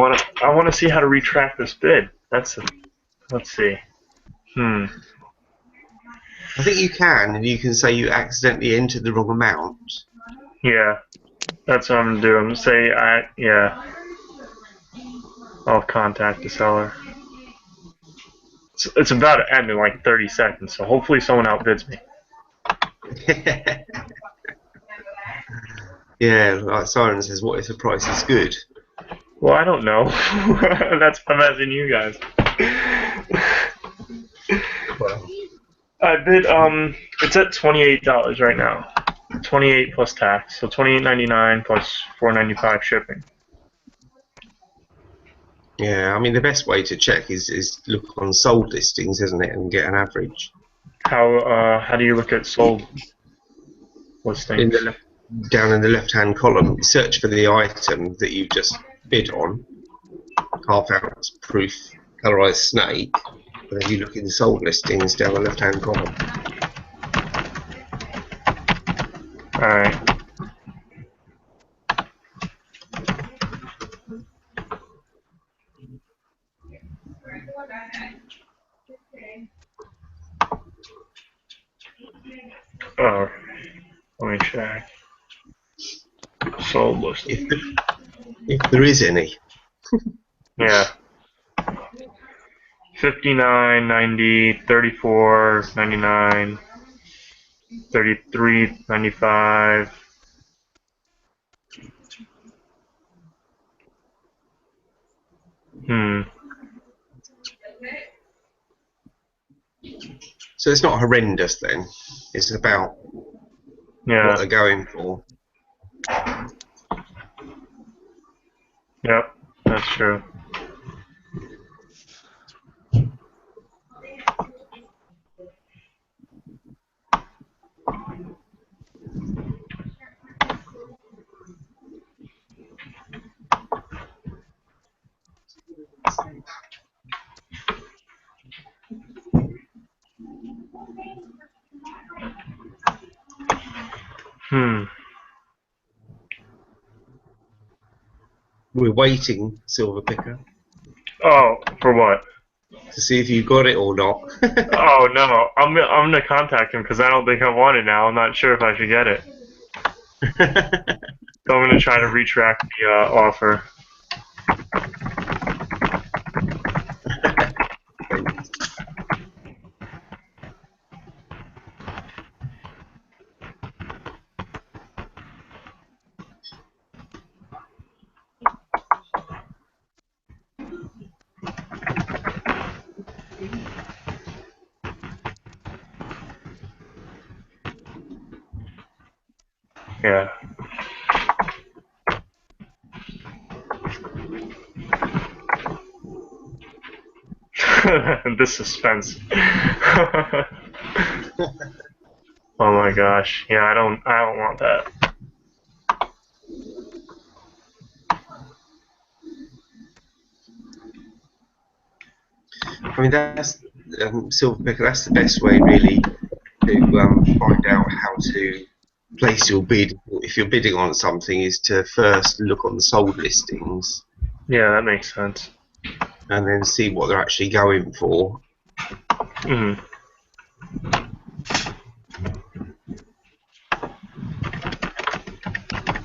I want to see how to retract this bid. Let's see. I think you can, and you can say you accidentally entered the wrong amount. Yeah, that's what I'm gonna do. I'm gonna say yeah. I'll contact the seller. It's about to end in like 30 seconds, so hopefully someone outbids me. Yeah, like Siren says, what if the price is good? Well, I don't know. That's what I'm asking you guys. Well, I bid it's at $28 right now. 28 plus tax, so $28.99 plus $4.95 shipping. yeah, I mean the best way to check is look on sold listings, isn't it, and get an average. How do you look at sold In listings? the down in the left-hand column, search for the item that you just bid on, half-ounce proof colorized snake, and then you look in sold listings down the left-hand column. All right. Oh, let me check. Sold listing. If there is any. Yeah. 59, 90, 34, 99, 33, 95. So it's not horrendous then. It's about what they're going for. Yep, that's true. We're waiting, Silver Picker. Oh, for what? To see if you got it or not. Oh no, I'm gonna contact him because I don't think I want it now. I'm not sure if I should get it. So I'm gonna try to retract the offer. Yeah. The suspense. Oh my gosh. Yeah, I don't want that. I mean, that's Silver Picker. That's the best way, really, to find out how to place your bid. If you're bidding on something, is to first look on the sold listings. Yeah, that makes sense. And then see what they're actually going for. Mm-hmm.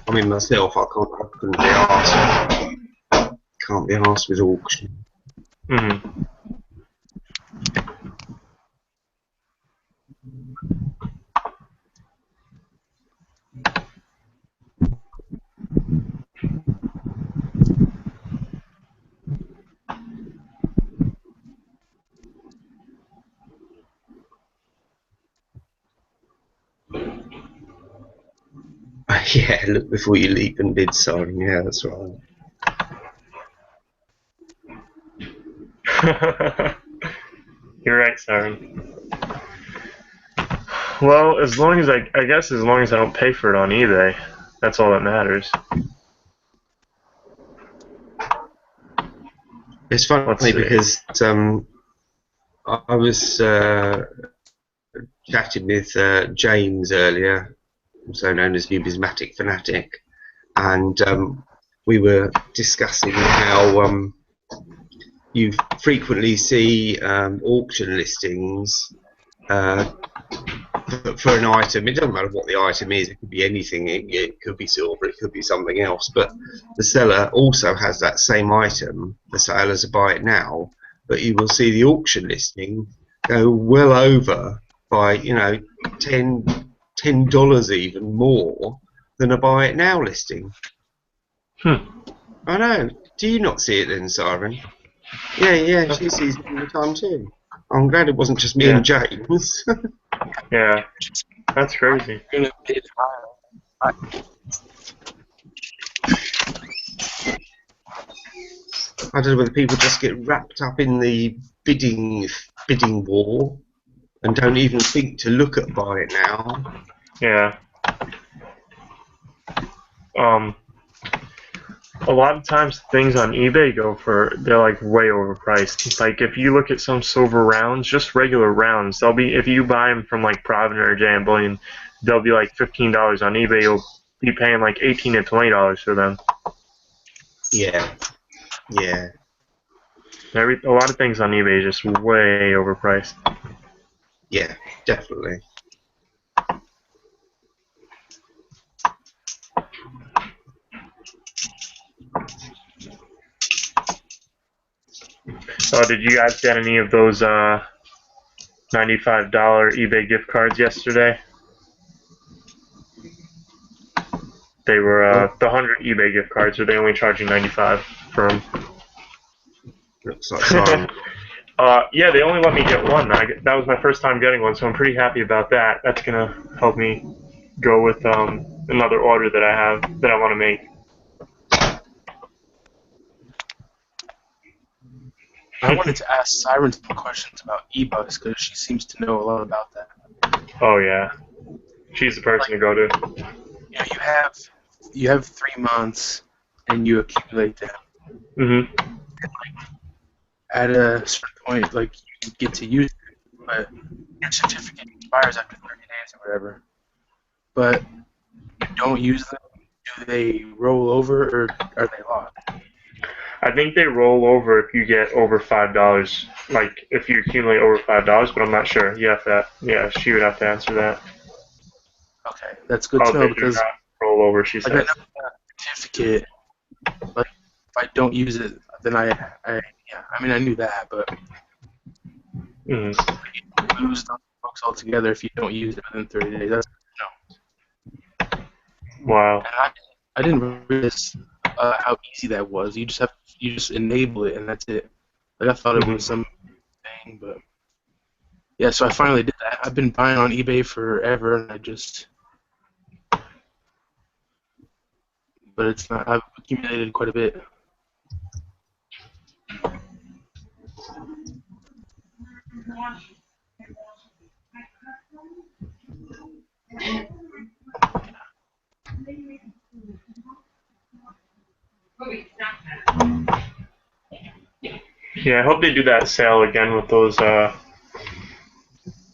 I mean, myself, I couldn't be asked. Can't be asked with auction. Mm-hmm. Yeah, look before you leap and bid, Siren. Yeah, that's right. You're right, Siren. Well, as long as I guess as long as I don't pay for it on eBay, that's all that matters. It's funny because I was chatting with James earlier, also known as Numismatic Fanatic, and we were discussing how you frequently see auction listings for an item. It doesn't matter what the item is. It could be anything. It could be silver. It could be something else. But the seller also has that same item. The sellers buy it now, but you will see the auction listing go well over by, you know, $10 even more than a buy it now listing. I know. Do you not see it then, Siren? Yeah, she sees it all the time too. I'm glad it wasn't just me and James. Yeah, that's crazy. I don't know whether people just get wrapped up in the bidding war and don't even think to look at buy it now. Yeah. A lot of times things on eBay they're like way overpriced. Like if you look at some silver rounds, just regular rounds, they'll be, if you buy them from like Provident or JM Bullion, they'll be like $15 on eBay. You'll be paying like $18 to $20 for them. Yeah. A lot of things on eBay is just way overpriced. Yeah, definitely. So did you guys get any of those $95 eBay gift cards yesterday? They were the 100 eBay gift cards, or they only charge you 95 for them. Looks like Simon. Yeah, they only let me get one. That was my first time getting one, so I'm pretty happy about that. That's gonna help me go with another order that I have that I want to make. I wanted to ask Siren some questions about e-bucks because she seems to know a lot about that. Oh yeah, she's the person to go to. You know, you have 3 months and you accumulate them. Mhm. And, like, at a certain point, like, you get to use it, but your certificate expires after 30 days or whatever. But you don't use them. Do they roll over or are they locked? I think they roll over if you get over $5. Like if you accumulate over $5, but I'm not sure. You have to. Yeah, she would have to answer that. Okay, that's good to know They do because not roll over. She like, I said. know that certificate, like, if I don't use it, then I knew that, but Mhm. you lose those books altogether if you don't use it within 30 days. That's good to know. Wow. And I didn't realize how easy that was. You just enable it and that's it. Like I thought it was some thing, but yeah. So I finally did that. I've been buying on eBay forever, and but it's not. I've accumulated quite a bit. Yeah, I hope they do that sale again with those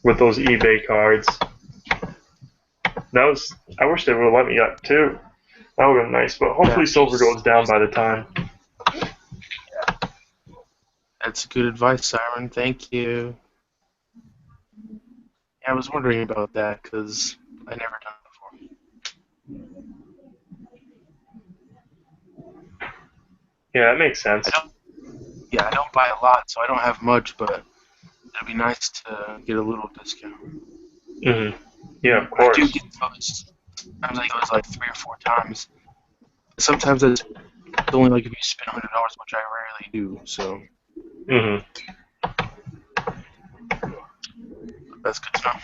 eBay cards. I wish they would have let me up too. That would have been nice, but hopefully silver goes down by the time. Yeah. That's good advice, Siren. Thank you. Yeah, I was wondering about that because I never done it before. Yeah, that makes sense. I don't buy a lot, so I don't have much, but it'd be nice to get a little discount. Mhm. Yeah, of course. I do get those. Sometimes I go like 3 or 4 times. Sometimes it's only like if you spend $100, which I rarely do. So. Mhm. That's good to know.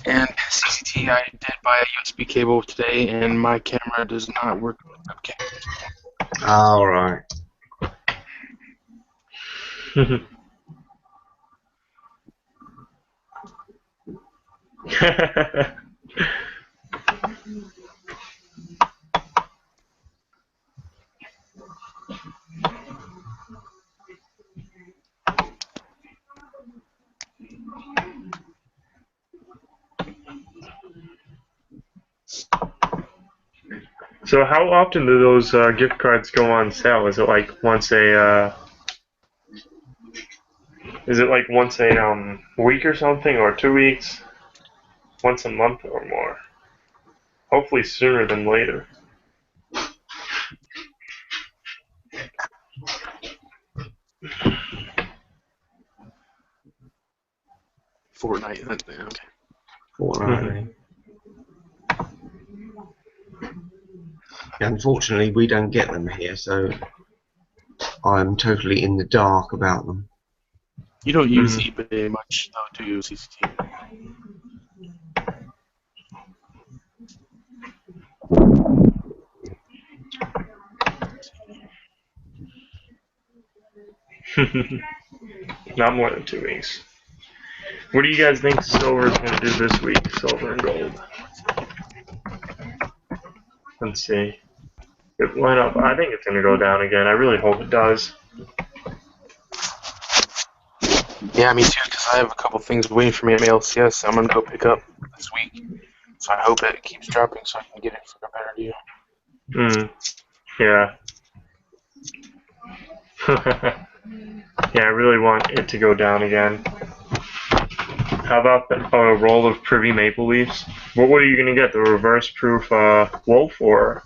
And CCT, I did buy a USB cable today, and my camera does not work with webcam. All right. So how often do those gift cards go on sale? Is it like once a week or something, or 2 weeks? Once a month or more? Hopefully sooner than later. Fortnite. Okay. Fortnightly. Unfortunately, we don't get them here, so I'm totally in the dark about them. You don't use eBay much, though, do you, CCT? Not more than 2 weeks. What do you guys think silver is going to do this week? Silver and gold. Let's see. It went up. I think it's going to go down again. I really hope it does. Yeah, me too, because I have a couple things waiting for me at my LCS I'm going to go pick up this week. So I hope it keeps dropping so I can get it for a better deal. Yeah. Yeah, I really want it to go down again. How about the roll of Privy Maple Leafs? What are you going to get? The reverse proof wolf or?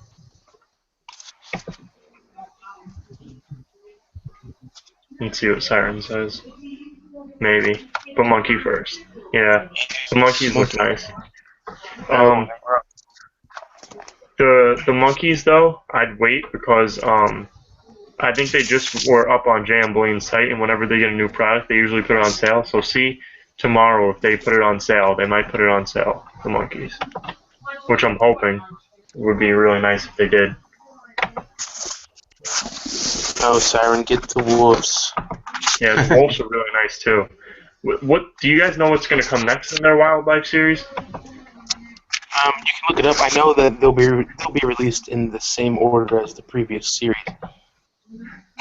Let's see what Siren says. Maybe. But monkey first. Yeah. The monkeys look nice. The monkeys though, I'd wait because I think they just were up on Jamblin's site, and whenever they get a new product, they usually put it on sale. So see tomorrow if they put it on sale, they might put it on sale. The monkeys, which I'm hoping would be really nice if they did. Oh, Siren, get the wolves. Yeah, the wolves are really nice too. What do you guys know what's going to come next in their wildlife series? You can look it up. I know that they'll be released in the same order as the previous series.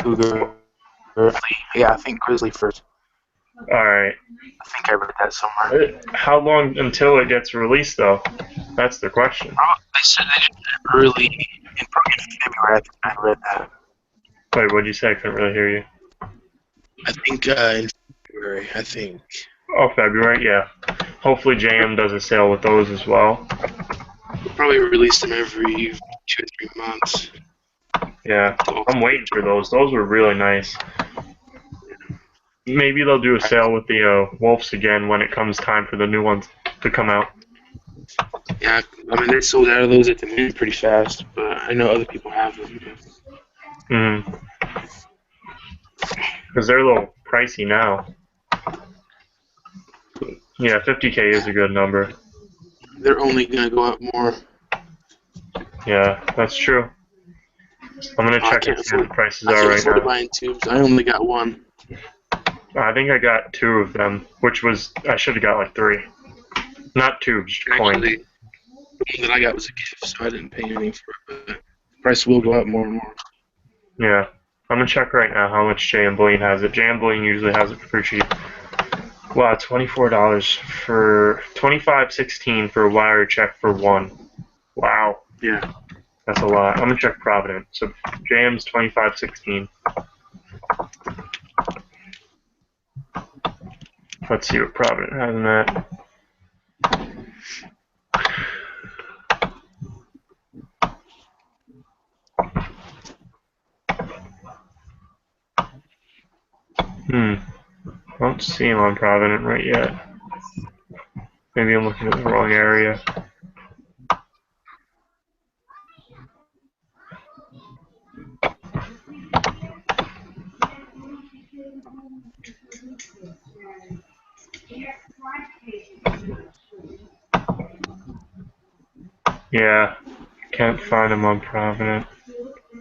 Cougar. Yeah, I think Grizzly first. Alright. I think I read that somewhere. How long until it gets released, though? That's the question. They said they did it early in February. I think I read that. Wait, what did you say? I couldn't really hear you. I think in February, I think. Oh, February? Yeah. Hopefully JM does a sale with those as well. They'll probably release them every 2 or 3 months. Yeah, I'm waiting for those. Those were really nice. Maybe they'll do a sale with the Wolves again when it comes time for the new ones to come out. Yeah, I mean, they sold out of those at the mint pretty fast, but I know other people have them. Because they're a little pricey now. Yeah, 50K is a good number. They're only going to go up more. Yeah, that's true. I'm going to check and see what the prices are right now. Buying tubes. I only got one. I think I got 2 of them, which was, I should have got like 3. Not tubes, coins. Actually, the one that I got was a gift, so I didn't pay anything for it, but the price will go up more and more. Yeah. I'm going to check right now how much Jambleen has it. Jambleen usually has it for cheap. Wow, $24 for $25.16 for a wire check for 1. Wow. Yeah. That's a lot. I'm going to check Provident. So Jam's $25.16. Let's see what Provident has in that. I don't see him on Provident right yet. Maybe I'm looking at the wrong area. Yeah, can't find him on Provident.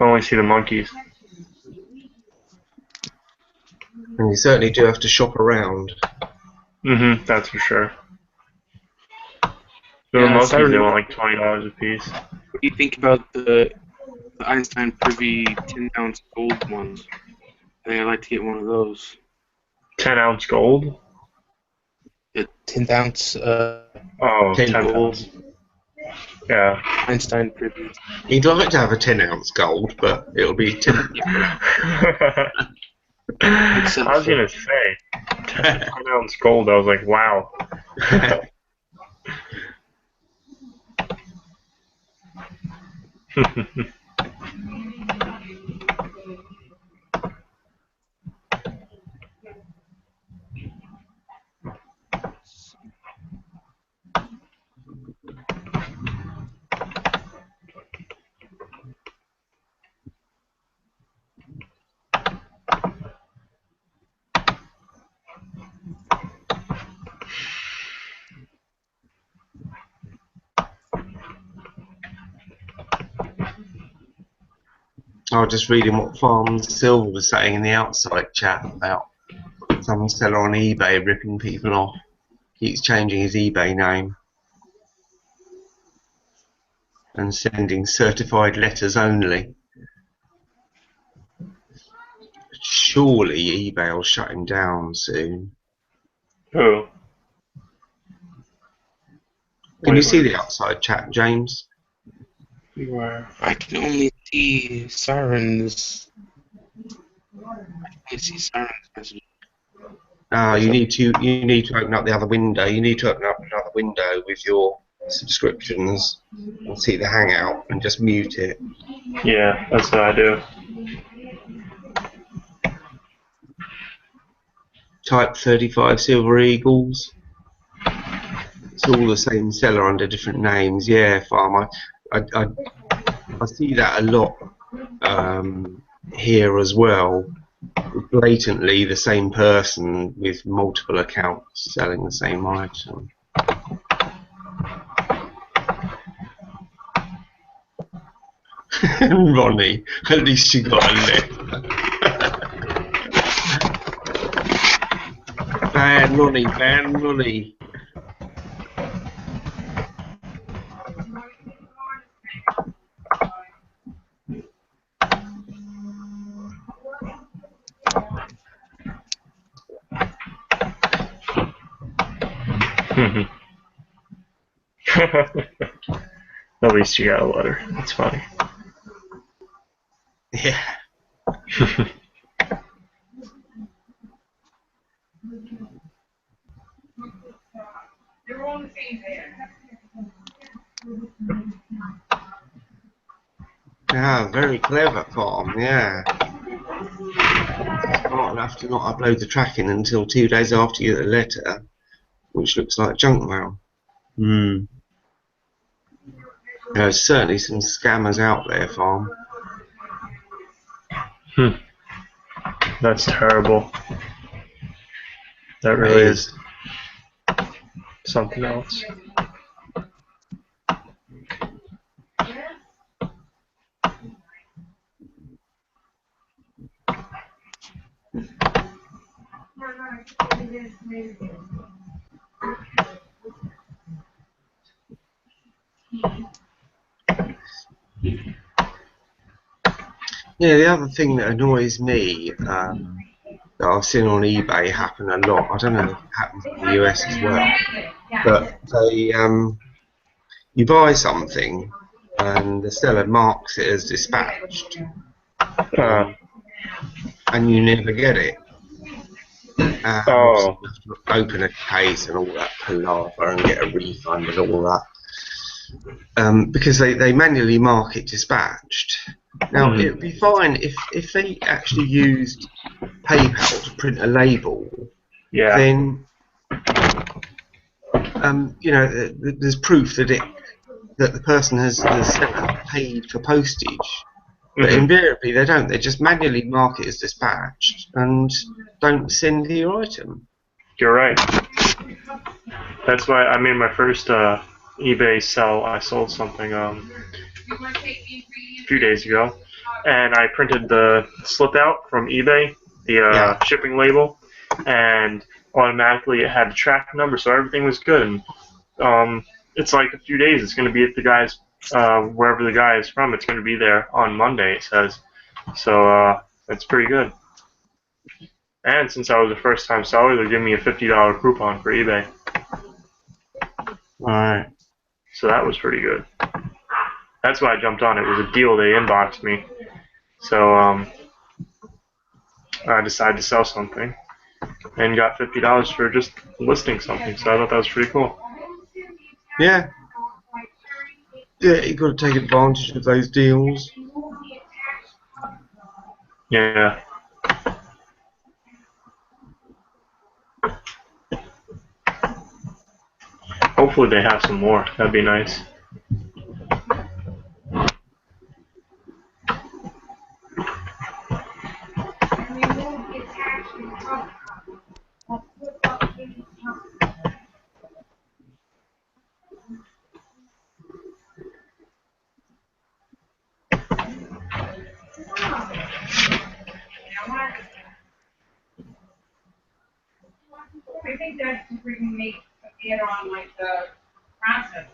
I only see the monkeys. And you certainly do have to shop around. That's for sure. The monkeys, they want like $20 a piece. What do you think about the Einstein Privy 10-ounce gold ones? I think I'd like to get one of those. 10-ounce gold? 10-ounce. 10 gold. pounds. Yeah. Einstein privilege. He'd like to have a 10-ounce gold, but it'll be 10. I was gonna say 10 ounce gold. I was like, wow. I was just reading what Farms Silver was saying in the outside chat about some seller on eBay ripping people off. Keeps changing his eBay name and sending certified letters only. Surely eBay will shut him down soon. Who? Can you see the outside chat, James? Where? I can only see Siren's. I can only see Siren's message. You need to open up the other window. You need to open up another window with your subscriptions and see the Hangout and just mute it. Yeah, that's what I do. Type 35 Silver Eagles. It's all the same seller under different names. Yeah, Farm. I see that a lot here as well. Blatantly the same person with multiple accounts selling the same item. Ronnie, at least you got a letter. Ban Ronnie, ban Ronnie. At least you got a letter. That's funny. Yeah. Ah, very clever, Farm, yeah. Smart enough to not upload the tracking until 2 days after you get the letter, which looks like junk mail. There's certainly some scammers out there, Farm. That's terrible. That really is something else. Yeah, the other thing that annoys me that I've seen on eBay happen a lot, I don't know if it happens in the US as well, but they you buy something and the seller marks it as dispatched and you never get it. Oh. You have to open a case and all that palaver and get a refund and all that. Because they manually mark it dispatched. Now, it would be fine if they actually used PayPal to print a label, then there's proof that the person the seller paid for postage. But invariably they don't. They just manually mark it as dispatched and don't send your item. You're right. That's why I made my first eBay sell. I sold something a few days ago, and I printed the slip out from eBay, the shipping label, and automatically it had the track number, so everything was good. And it's like a few days. It's going to be at the guy's wherever the guy is from. It's going to be there on Monday, it says. So it's pretty good. And since I was a first-time seller, they're giving me a $50 coupon for eBay. Alright. So that was pretty good. That's why I jumped on. It was a deal. They inboxed me, so I decided to sell something and got $50 for just listing something. So I thought that was pretty cool. Yeah. Yeah, you got to take advantage of those deals. Yeah. Hopefully they have some more. That'd be nice. I think that's where you make it on like the process.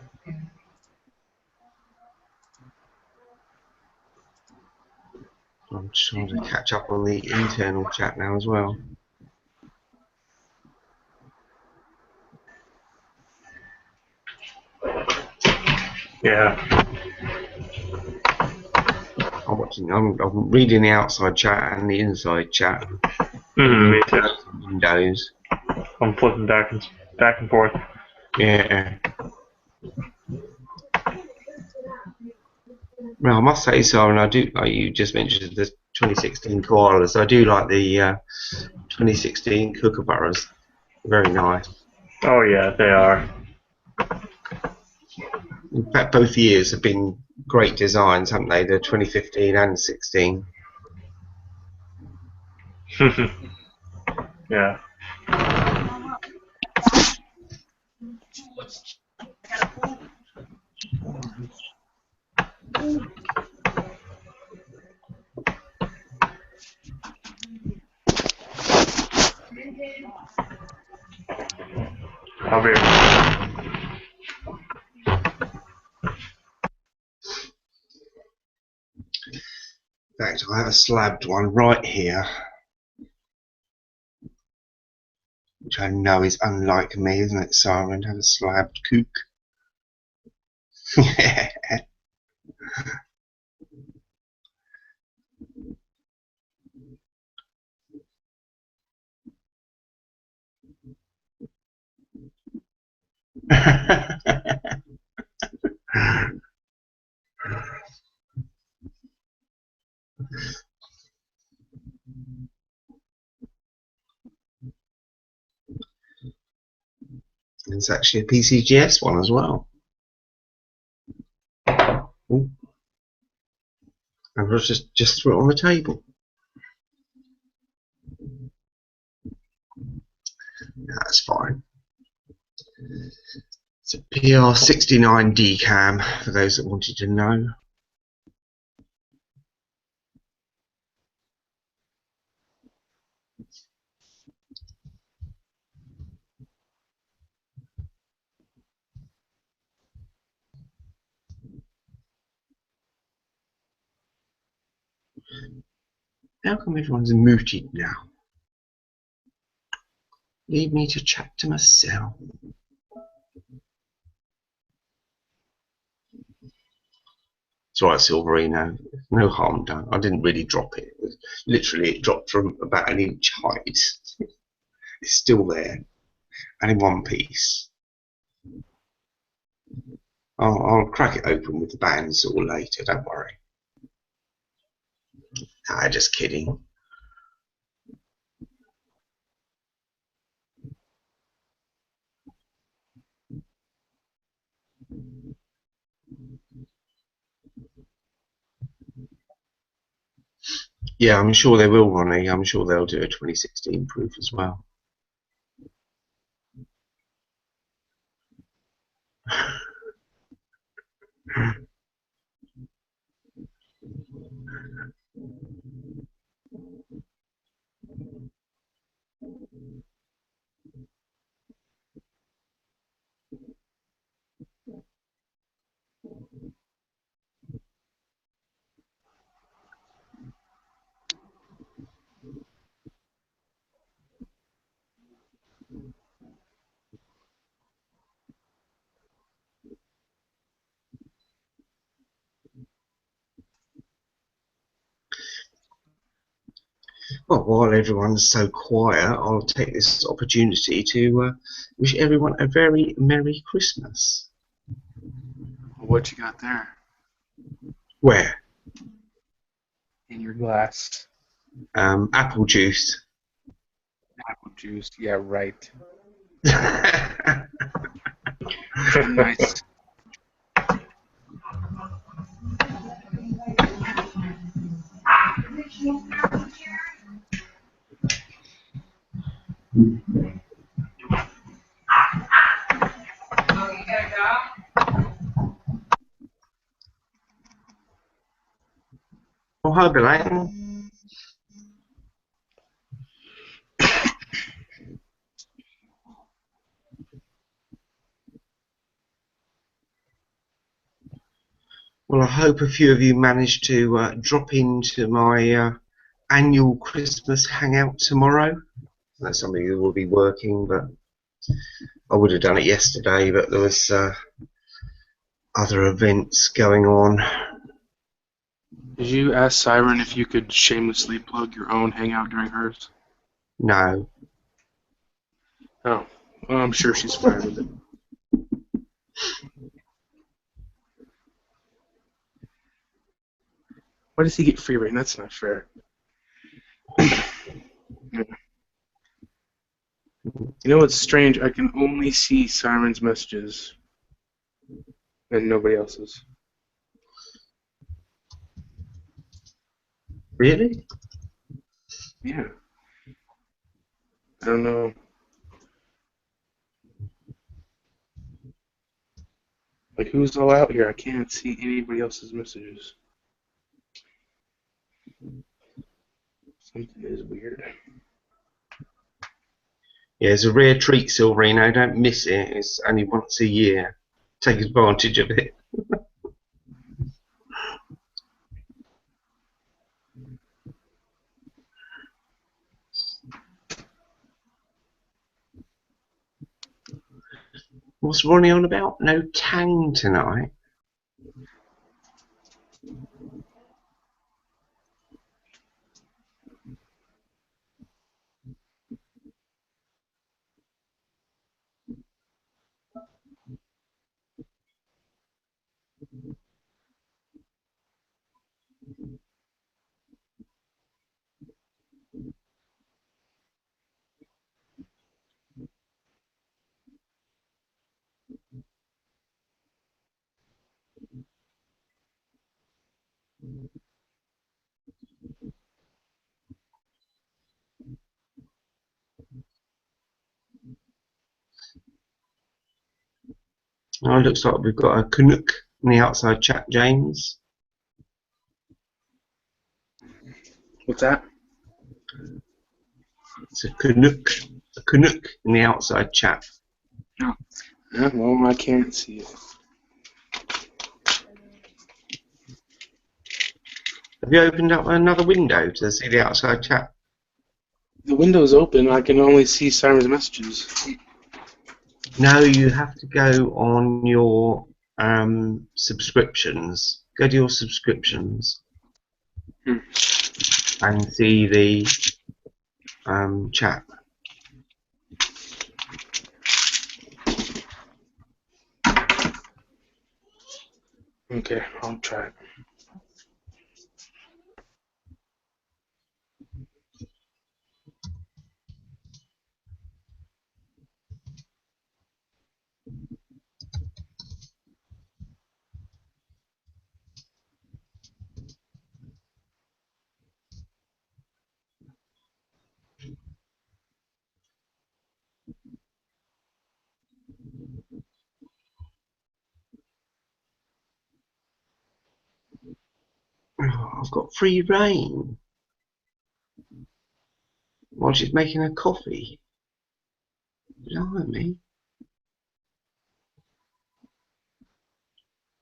I'm trying to catch up on the internal chat now as well. Yeah. I'm reading the outside chat and the inside chat. Me too. Windows. I'm flipping back and forth. Yeah. Well, I must say, Simon, I do. You just mentioned the 2016 koalas. I do like the 2016 kookaburras. Very nice. Oh yeah, they are. In fact, both years have been great designs, haven't they? The 2015 and 16. Yeah. I'll be right. In fact, I have a slabbed one right here, which I know is unlike me, isn't it, Simon? To have a slabbed kook. Yeah. It's actually a PCGS one as well. Ooh. And I just threw it on the table. That's fine. It's a PR69 decam for those that wanted to know. How come everyone's muted now? Leave me to chat to myself. It's alright, Silverino. No harm done. I didn't really drop it. Literally, it dropped from about an inch height. It's still there, and in one piece. I'll crack it open with the bandsaw later. Don't worry. Ah, just kidding. Yeah, I'm sure they will, Ronnie. I'm sure they'll do a 2016 proof as well. Well, while everyone's so quiet, I'll take this opportunity to wish everyone a very Merry Christmas. What you got there Where? in your glass? Apple juice. Apple juice. Yeah, right. Nice. Oh, you gotta go? Oh, hi, Elaine. Well, I hope a few of you managed to drop into my annual Christmas hangout tomorrow. That's something that will be working, but I would have done it yesterday, but there was other events going on. Did you ask Siren if you could shamelessly plug your own Hangout during hers? No. Oh, well, I'm sure she's fine with it. Why does he get free reign? That's not fair. You know what's strange? I can only see Siren's messages and nobody else's. Really? Yeah. I don't know. Like, who's all out here? I can't see anybody else's messages. Something is weird. Yeah, it's a rare treat, Silverino. Don't miss it. It's only once a year. Take advantage of it. What's Ronnie on about? No tang tonight. Oh, it looks like we've got a Canuck in the outside chat, James. What's that? It's a Canuck in the outside chat. No. Yeah, well, I can't see it. Have you opened up another window to see the outside chat? The window's open. I can only see Siren's messages. No, you have to go on your subscriptions. Go to your subscriptions and see the chat. Okay, I'll try it. Oh, I've got free reign while she's making her coffee. Blimey.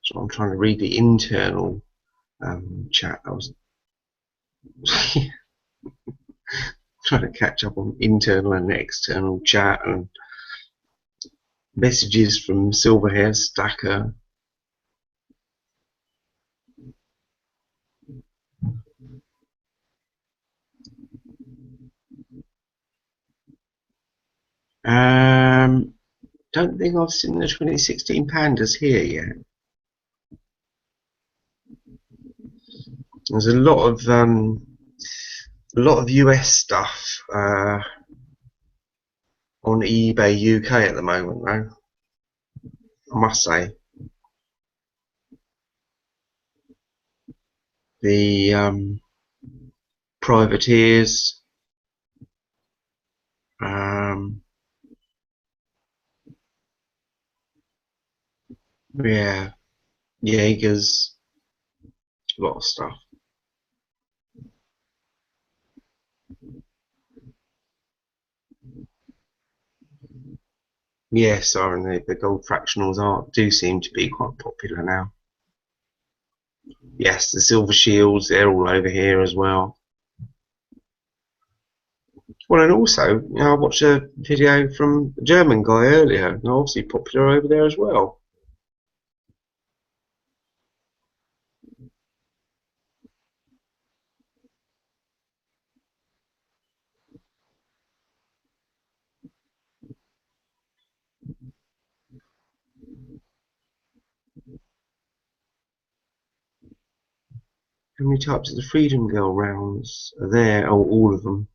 So I'm trying to read the internal chat. I was trying to catch up on internal and external chat and messages from Silverhair Stacker. Don't think I've seen the 2016 pandas here yet. There's a lot of US stuff on eBay UK at the moment, though. I must say, the privateers, yeah, Jaegers, a lot of stuff. Yes, the gold fractionals do seem to be quite popular now. Yes, the silver shields, they're all over here as well. Well, and also, I watched a video from a German guy earlier, and obviously popular over there as well. How many types of the Freedom Girl rounds are there? Oh, all of them.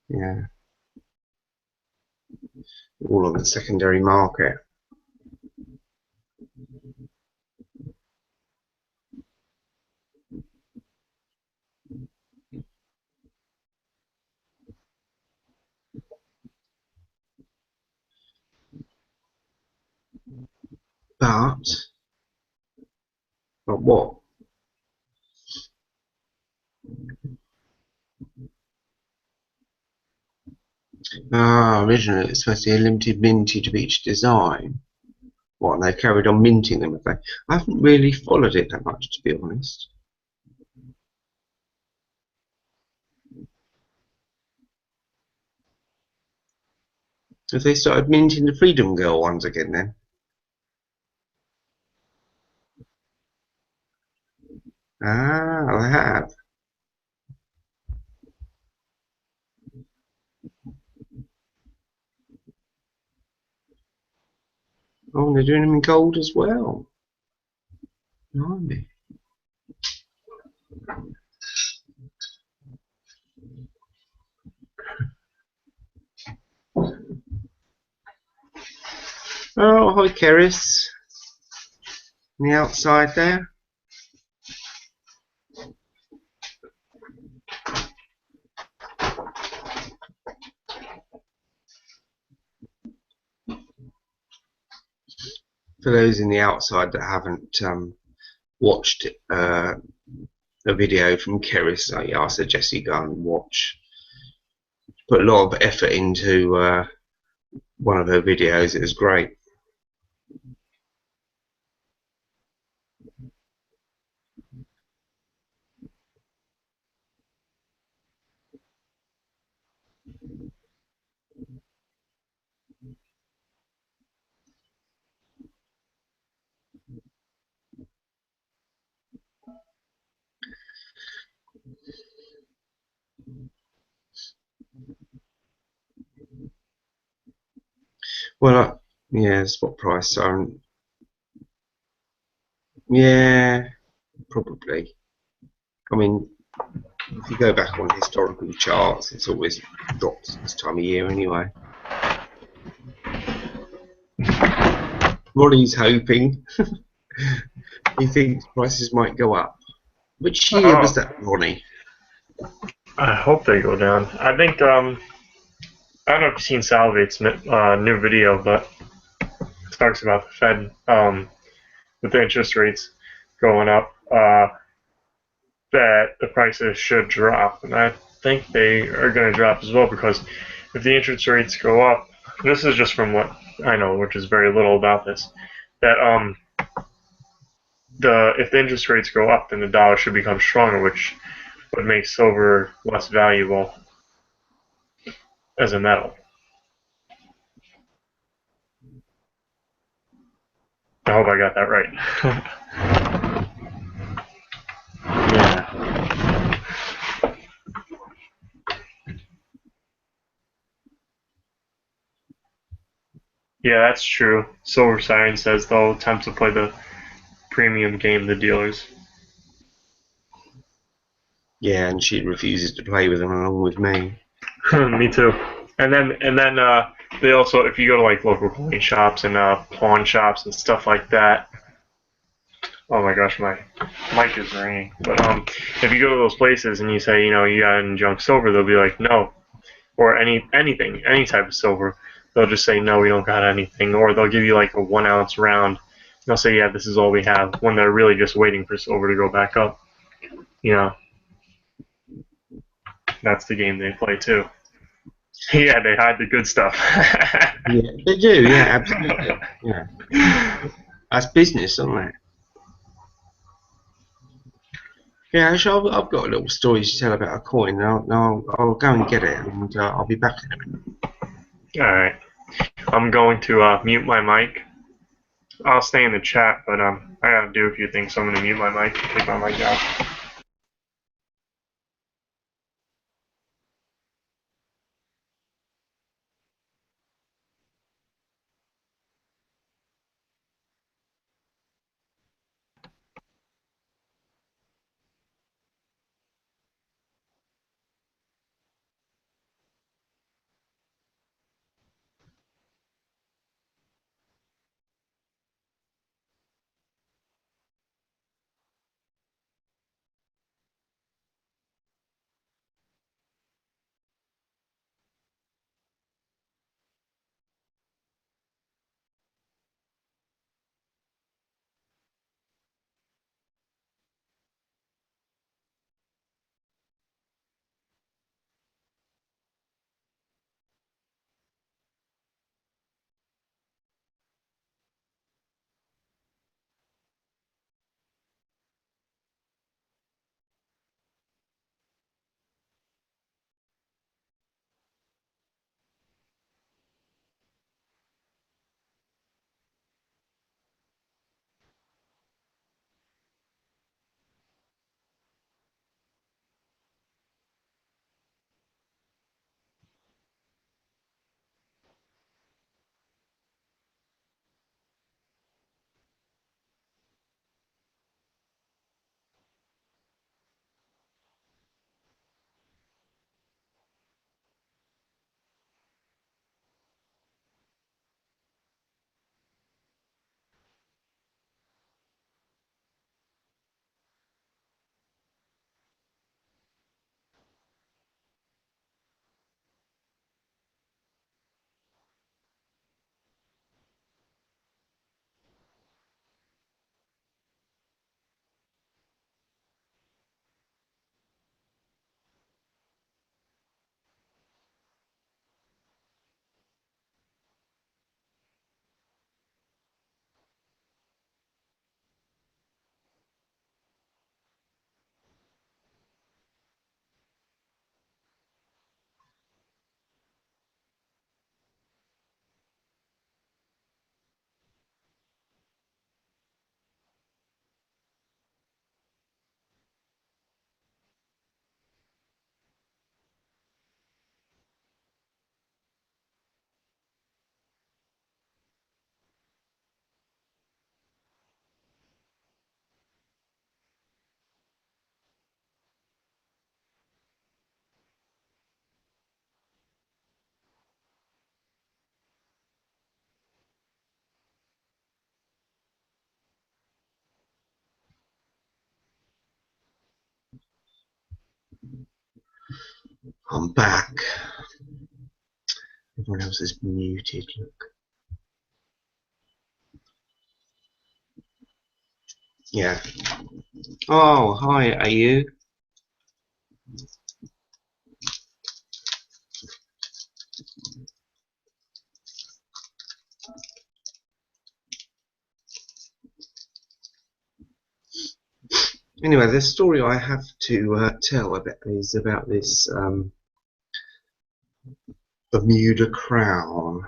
Yeah. All on the secondary market. But what? Originally it's supposed to be a limited mintage of each design. What, and they've carried on minting them, have they? I haven't really followed it that much, to be honest. Have they started minting the Freedom Girl ones again then? They have. Oh, and they're doing them in gold as well. Blimey. Oh, hi, Keris. On the outside there. For those in the outside that haven't watched a video from Keris, I suggest you go and watch. Put a lot of effort into one of her videos. It was great. Well, yeah, spot price. Yeah, probably. I mean, if you go back on historical charts, it's always dropped this time of year anyway. Ronnie's hoping. He thinks prices might go up. Which year was that, Ronnie? I hope they go down. I think, I don't know if you've seen Salvate's new video, but it talks about the Fed, with the interest rates going up, that the prices should drop. And I think they are going to drop as well, because if the interest rates go up, this is just from what I know, which is very little about this, that if the interest rates go up, then the dollar should become stronger, which would make silver less valuable as a metal. I hope I got that right. Yeah. Yeah, that's true. Silver Siren says they'll attempt to play the premium game, the dealers. Yeah, and she refuses to play with them along with me. Me too. And then they also, if you go to like local coin shops and pawn shops and stuff like that. Oh my gosh, my mic is ringing. But if you go to those places and you say, you got any junk silver, they'll be like, no, or anything, any type of silver. They'll just say, no, we don't got anything, or they'll give you like a 1 ounce round. They'll say, yeah, this is all we have, when they're really just waiting for silver to go back up. You know, that's the game they play too. Yeah, they hide the good stuff. Yeah, they do. Yeah, absolutely. Yeah, that's business, isn't it? Yeah, actually, I've got a little story to tell about a coin. I'll go and get it, and I'll be back in a minute. Alright. I'm going to mute my mic. I'll stay in the chat, but I gotta do a few things, so I'm gonna mute my mic, take my mic out. I'm back. Everyone else is muted. Look. Yeah. Oh, hi. Are you? Anyway, the story I have to tell about is about this Bermuda crown.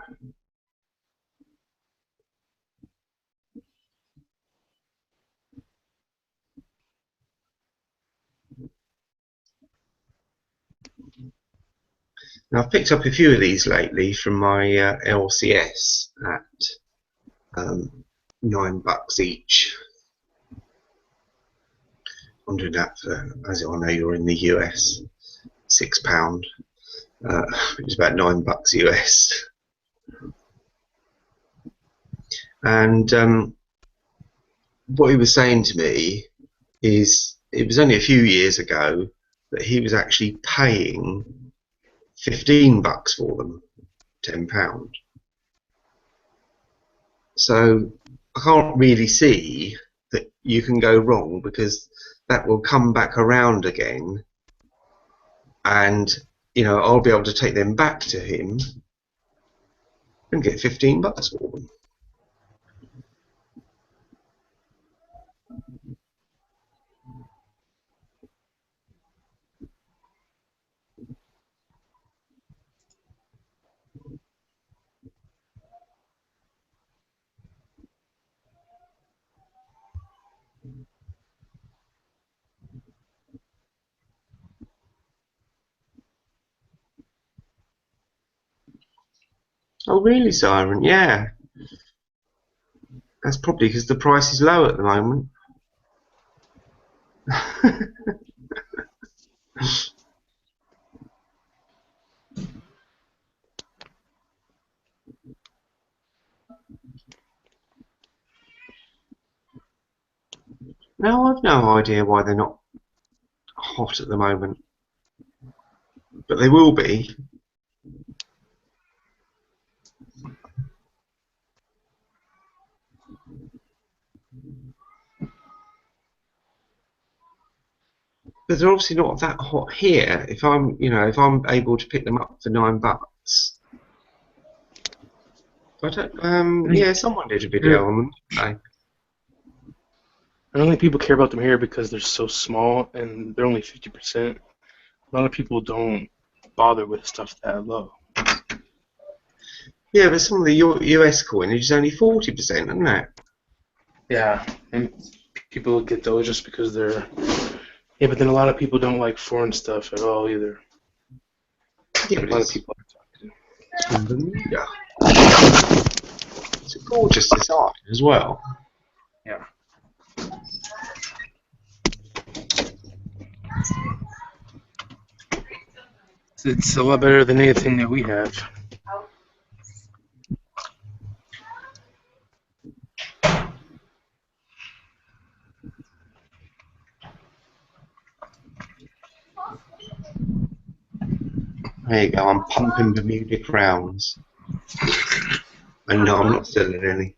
Now, I've picked up a few of these lately from my LCS at $9 each. I'm doing that for, as I know you're in the US, £6. It's about $9 US. And what he was saying to me is it was only a few years ago that he was actually paying $15 for them, £10. So I can't really see that you can go wrong, because that will come back around again, and I'll be able to take them back to him and get $15 for them. Oh really, Siren? Yeah. That's probably because the price is low at the moment. No, I've no idea why they're not hot at the moment, but they will be. But they're obviously not that hot here. If I'm able to pick them up for $9. I don't. Yeah, someone did a video on them. I don't think people care about them here because they're so small and they're only 50%. A lot of people don't bother with stuff that low. Yeah, but some of the US coinage is only 40%, isn't it? Yeah, and people get those just because they're. Yeah, but then a lot of people don't like foreign stuff at all either. Yeah, A lot of people are talking. Bermuda. It's a gorgeous design as well. Yeah. It's a lot better than anything that we have. There you go, I'm pumping Bermuda crowns. And no, I'm not selling any.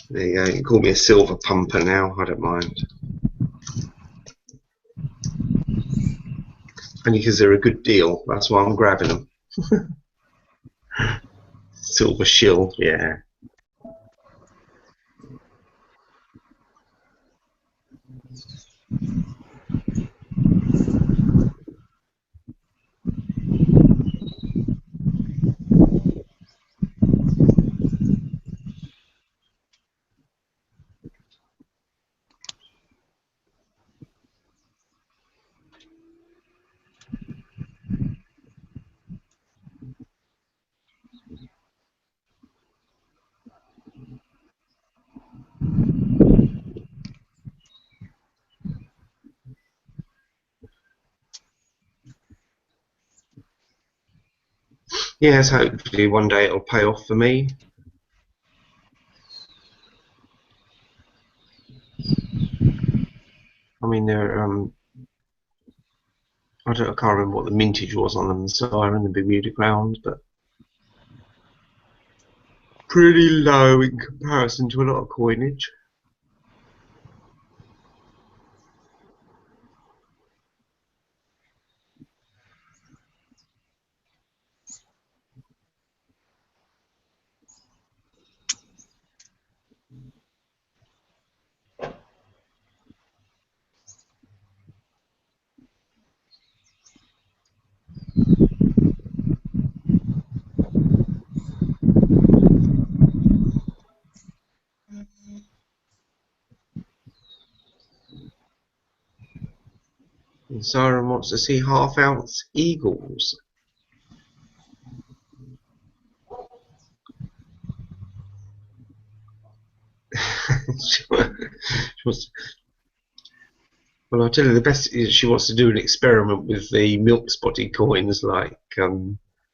There you go, you can call me a silver pumper now, I don't mind. Only because they're a good deal, that's why I'm grabbing them. Silver shill, yeah. Yes, hopefully one day it'll pay off for me. I mean, they're I can't remember what the mintage was on them, the Siren, the Bermuda crowns, but pretty low in comparison to a lot of coinage. Siren wants to see half-ounce eagles. She wants, well, I'll tell you the best is she wants to do an experiment with the milk spotted coins like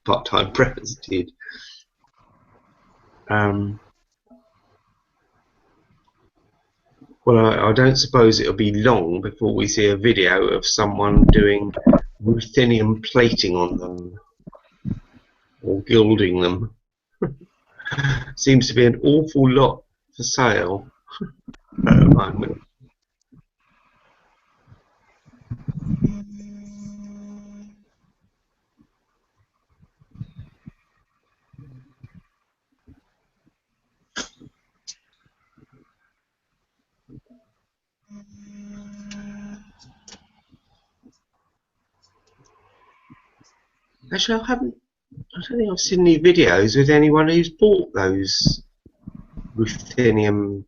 part-time preppers did. Well, I don't suppose it'll be long before we see a video of someone doing ruthenium plating on them or gilding them. Seems to be an awful lot for sale at the moment. Actually, I don't think I've seen any videos with anyone who's bought those ruthenium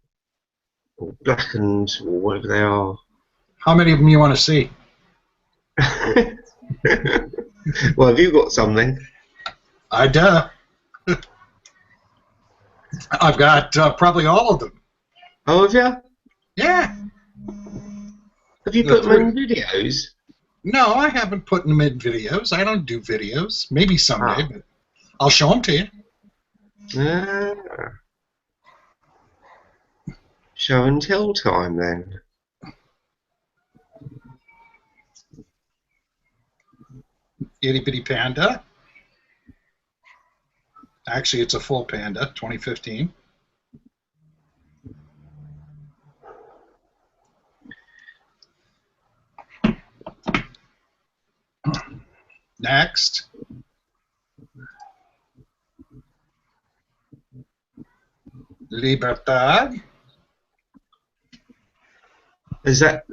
or blackened or whatever they are. How many of them you want to see? Well, have you got something? I do. I've got probably all of them. Oh, have you? Yeah. Have you The put them in three. videos? No, I haven't put them in videos. I don't do videos. Maybe someday, but I'll show them to you. Ah. Show and tell time then. Itty Bitty Panda. Actually, it's a full panda, 2015. Next. Libertad. Is that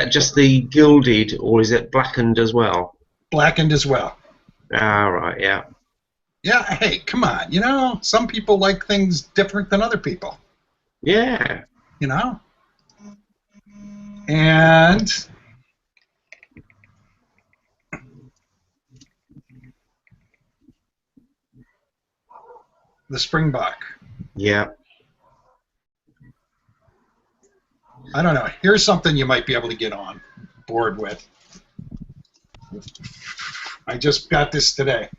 just the gilded or is it blackened as well? Blackened as well. Ah, right, yeah. Yeah, hey, come on. You know, some people like things different than other people. Yeah. You know? And the Springbok. Yeah. I don't know. Here's something you might be able to get on board with. I just got this today.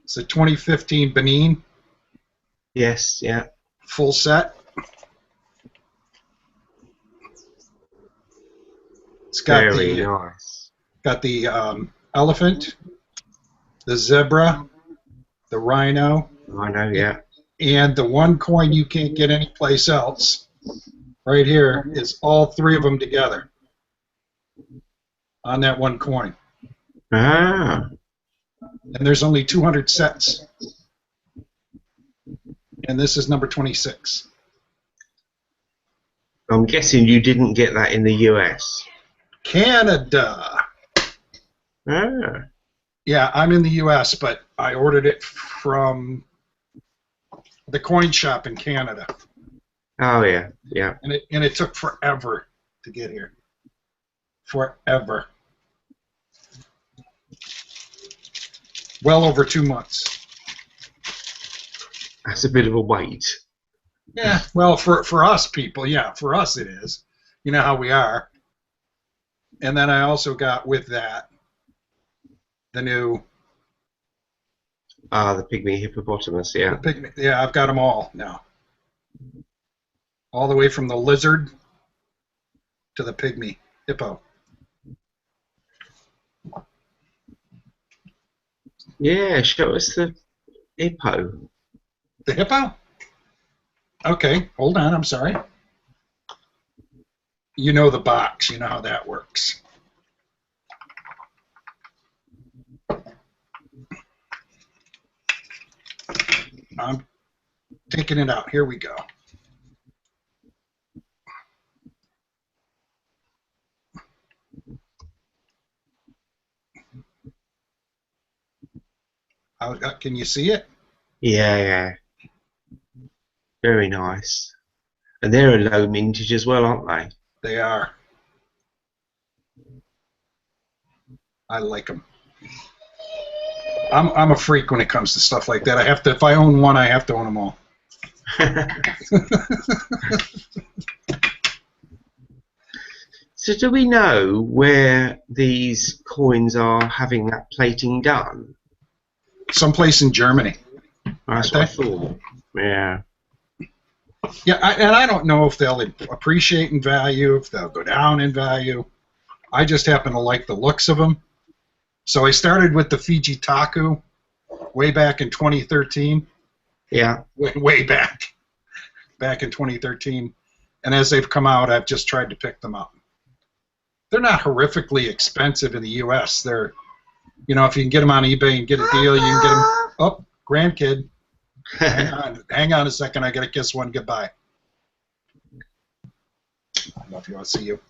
It's a 2015 Benin Yes, yeah. full set. It's got Very the nice. elephant, the zebra, the rhino, I know, yeah. and the one coin you can't get anyplace else. Right here is all three of them together on that one coin. Ah. And there's only 200 sets. And this is number 26. I'm guessing you didn't get that in the US. Canada. Ah. Yeah, I'm in the US, but I ordered it from the coin shop in Canada. Oh, yeah, yeah. And it took forever to get here. Forever. Well over 2 months. That's a bit of a wait. Yeah, well, for us people, yeah, for us it is. You know how we are. And then I also got with that the new Ah, the pygmy hippopotamus, yeah. the pygmy. Yeah, I've got them all now. All the way from the lizard to the pygmy hippo. Yeah, show us the hippo. The hippo? Okay, hold on, I'm sorry. You know the box, you know how that works. I'm taking it out. Here we go. Can you see it? Yeah, yeah. Very nice. And they're a low mintage as well, aren't they? They are. I like them. I'm a freak when it comes to stuff like that. I have to. If I own one, I have to own them all. So do we know where these coins are having that plating done? Someplace in Germany. That's what I thought. Yeah. Yeah, and I don't know if they'll appreciate in value, if they'll go down in value. I just happen to like the looks of them. So I started with the Fiji Taku way back in 2013. Yeah. Way back in 2013. And as they've come out, I've just tried to pick them up. They're not horrifically expensive in the U.S. They're, if you can get them on eBay and get a deal, you can get them. Oh, grandkid. Hang on a second. I got to kiss one goodbye. I don't know if you want to see you.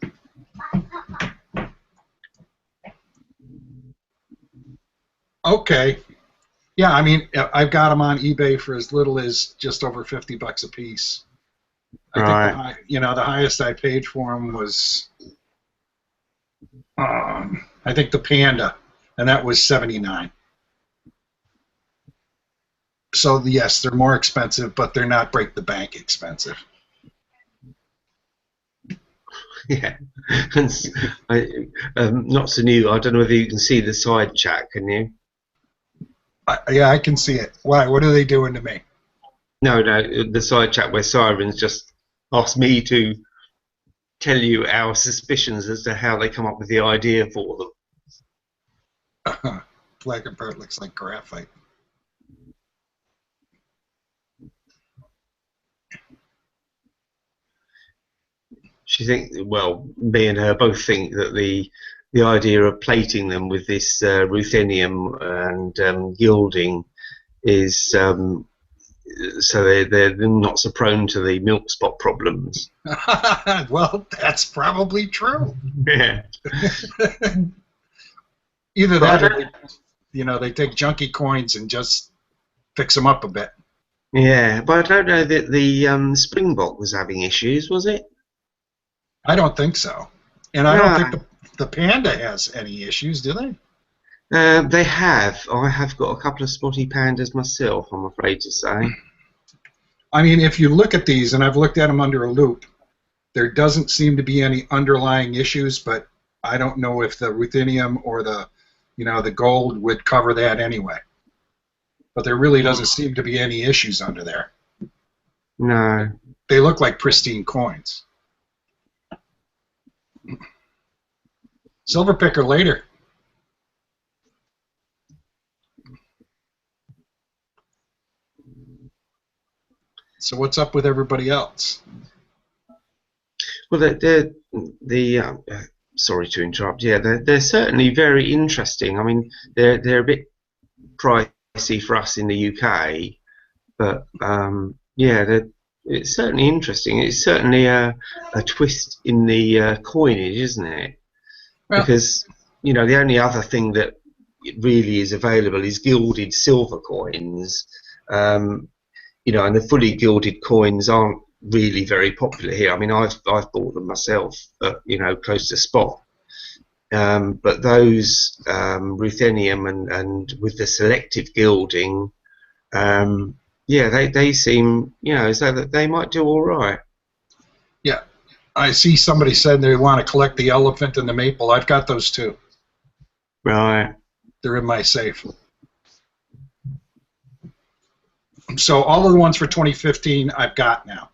Okay. Yeah, I mean, I've got them on eBay for as little as just over $50 a piece. I think the highest I paid for them was, I think the Panda, and that was $79. So yes, they're more expensive, but they're not break the bank expensive. Yeah. Not so new. I don't know whether you can see the side chat. Can you? Yeah, I can see it. Why? What are they doing to me? No, the side chat where Sirens just asked me to tell you our suspicions as to how they come up with the idea for them. Black and Bird looks like graphite. She thinks, well, me and her both think that the idea of plating them with this ruthenium and gilding is so they're not so prone to the milk spot problems. Well, that's probably true. Yeah. Either that or they take junky coins and just fix them up a bit. Yeah, but I don't know that the Springbok was having issues, was it? I don't think so. And I don't think the Panda has any issues, do they? They have. I have got a couple of spotty pandas myself, I'm afraid to say. I mean, if you look at these, and I've looked at them under a loop, there doesn't seem to be any underlying issues, but I don't know if the ruthenium or the gold would cover that anyway. But there really doesn't seem to be any issues under there. No. They look like pristine coins. Silver picker later. So what's up with everybody else? Well, sorry to interrupt. Yeah, they're certainly very interesting. I mean, they're a bit pricey for us in the UK, but yeah, it's certainly interesting. It's certainly a twist in the coinage, isn't it? Well, because the only other thing that really is available is gilded silver coins. And the fully gilded coins aren't really very popular here. I mean, I've bought them myself, close to spot. But those ruthenium and with the selective gilding, yeah, they seem so that they might do all right. Yeah, I see somebody said they want to collect the elephant and the maple. I've got those too. Right. They're in my safe. So all of the ones for 2015 I've got now.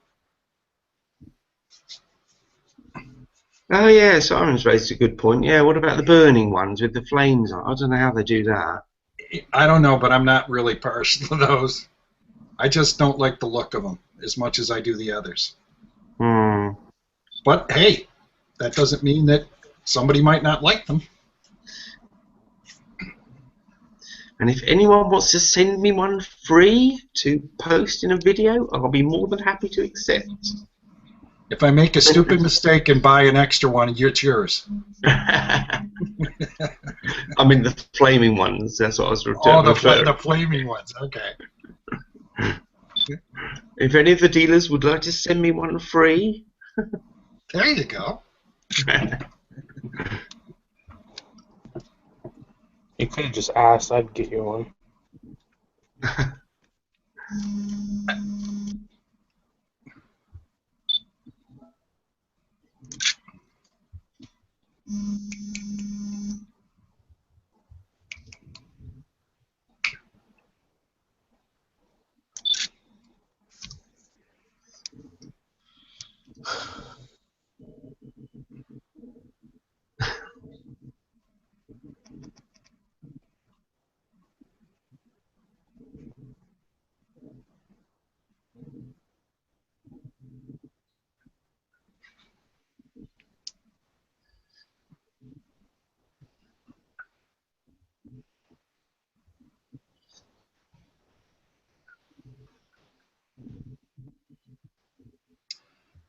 Oh yeah, Simon's raised a good point. Yeah, what about the burning ones with the flames on? I don't know how they do that. I don't know, but I'm not really partial to those. I just don't like the look of them as much as I do the others. But hey, that doesn't mean that somebody might not like them. And if anyone wants to send me one free to post in a video, I'll be more than happy to accept. If I make a stupid mistake and buy an extra one, it's yours. I mean the flaming ones. That's what I was Oh, referring. the flaming ones. Okay. If any of the dealers would like to send me one free. There you go. You could have just asked. I'd get you one.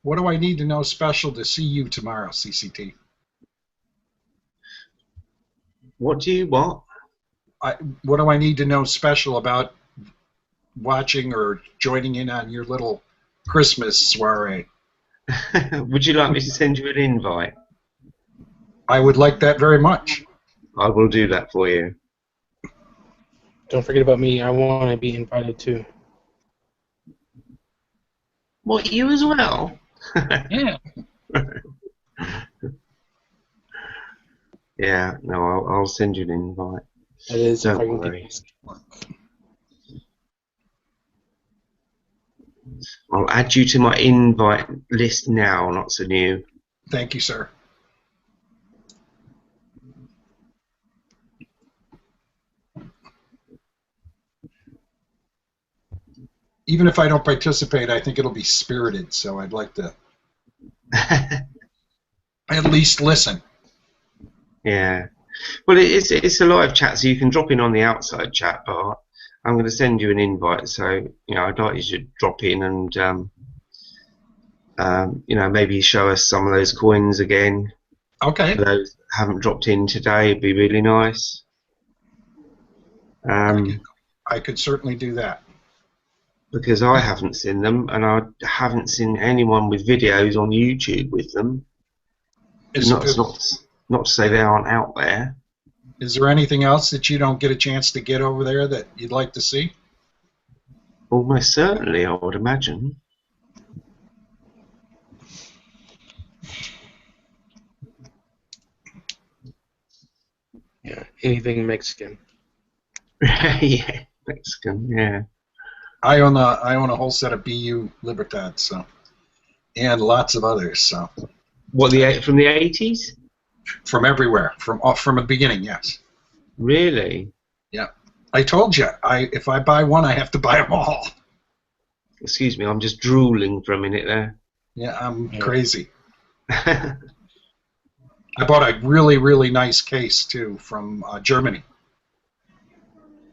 What do I need to know special to see you tomorrow, CCT? What do you want? What do I need to know special about watching or joining in on your little Christmas soiree? Would you like me to send you an invite? I would like that very much. I will do that for you. Don't forget about me. I want to be invited too. What, you as well? Yeah. Yeah, no, I'll send you an invite. That is, if I Don't can worry. get work. I'll add you to my invite list now, not so new. Thank you, sir. Even if I don't participate, I think it'll be spirited, so I'd like to at least listen. Yeah. Well, it's a live chat, so you can drop in on the outside chat, but I'm going to send you an invite, so I'd like you to drop in and maybe show us some of those coins again. Okay. For those that haven't dropped in today, it'd be really nice. I could certainly do that. Because I haven't seen them, and I haven't seen anyone with videos on YouTube with them. It's not to say they aren't out there. Is there anything else that you don't get a chance to get over there that you'd like to see? Almost certainly, I would imagine. Yeah, anything Mexican. Yeah, Mexican, yeah. I own a whole set of BU Libertads, so, and lots of others. So. What, from the 80s? From everywhere, from the beginning, yes. Really? Yeah. I told you, if I buy one, I have to buy them all. Excuse me, I'm just drooling for a minute there. Yeah, I'm crazy. I bought a really, really nice case, too, from Germany.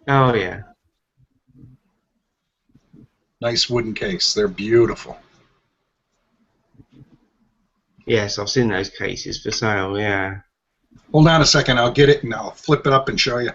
Oh, yeah. Nice wooden case. They're beautiful. Yes, I've seen those cases for sale, yeah. Hold on a second. I'll get it, and I'll flip it up and show you.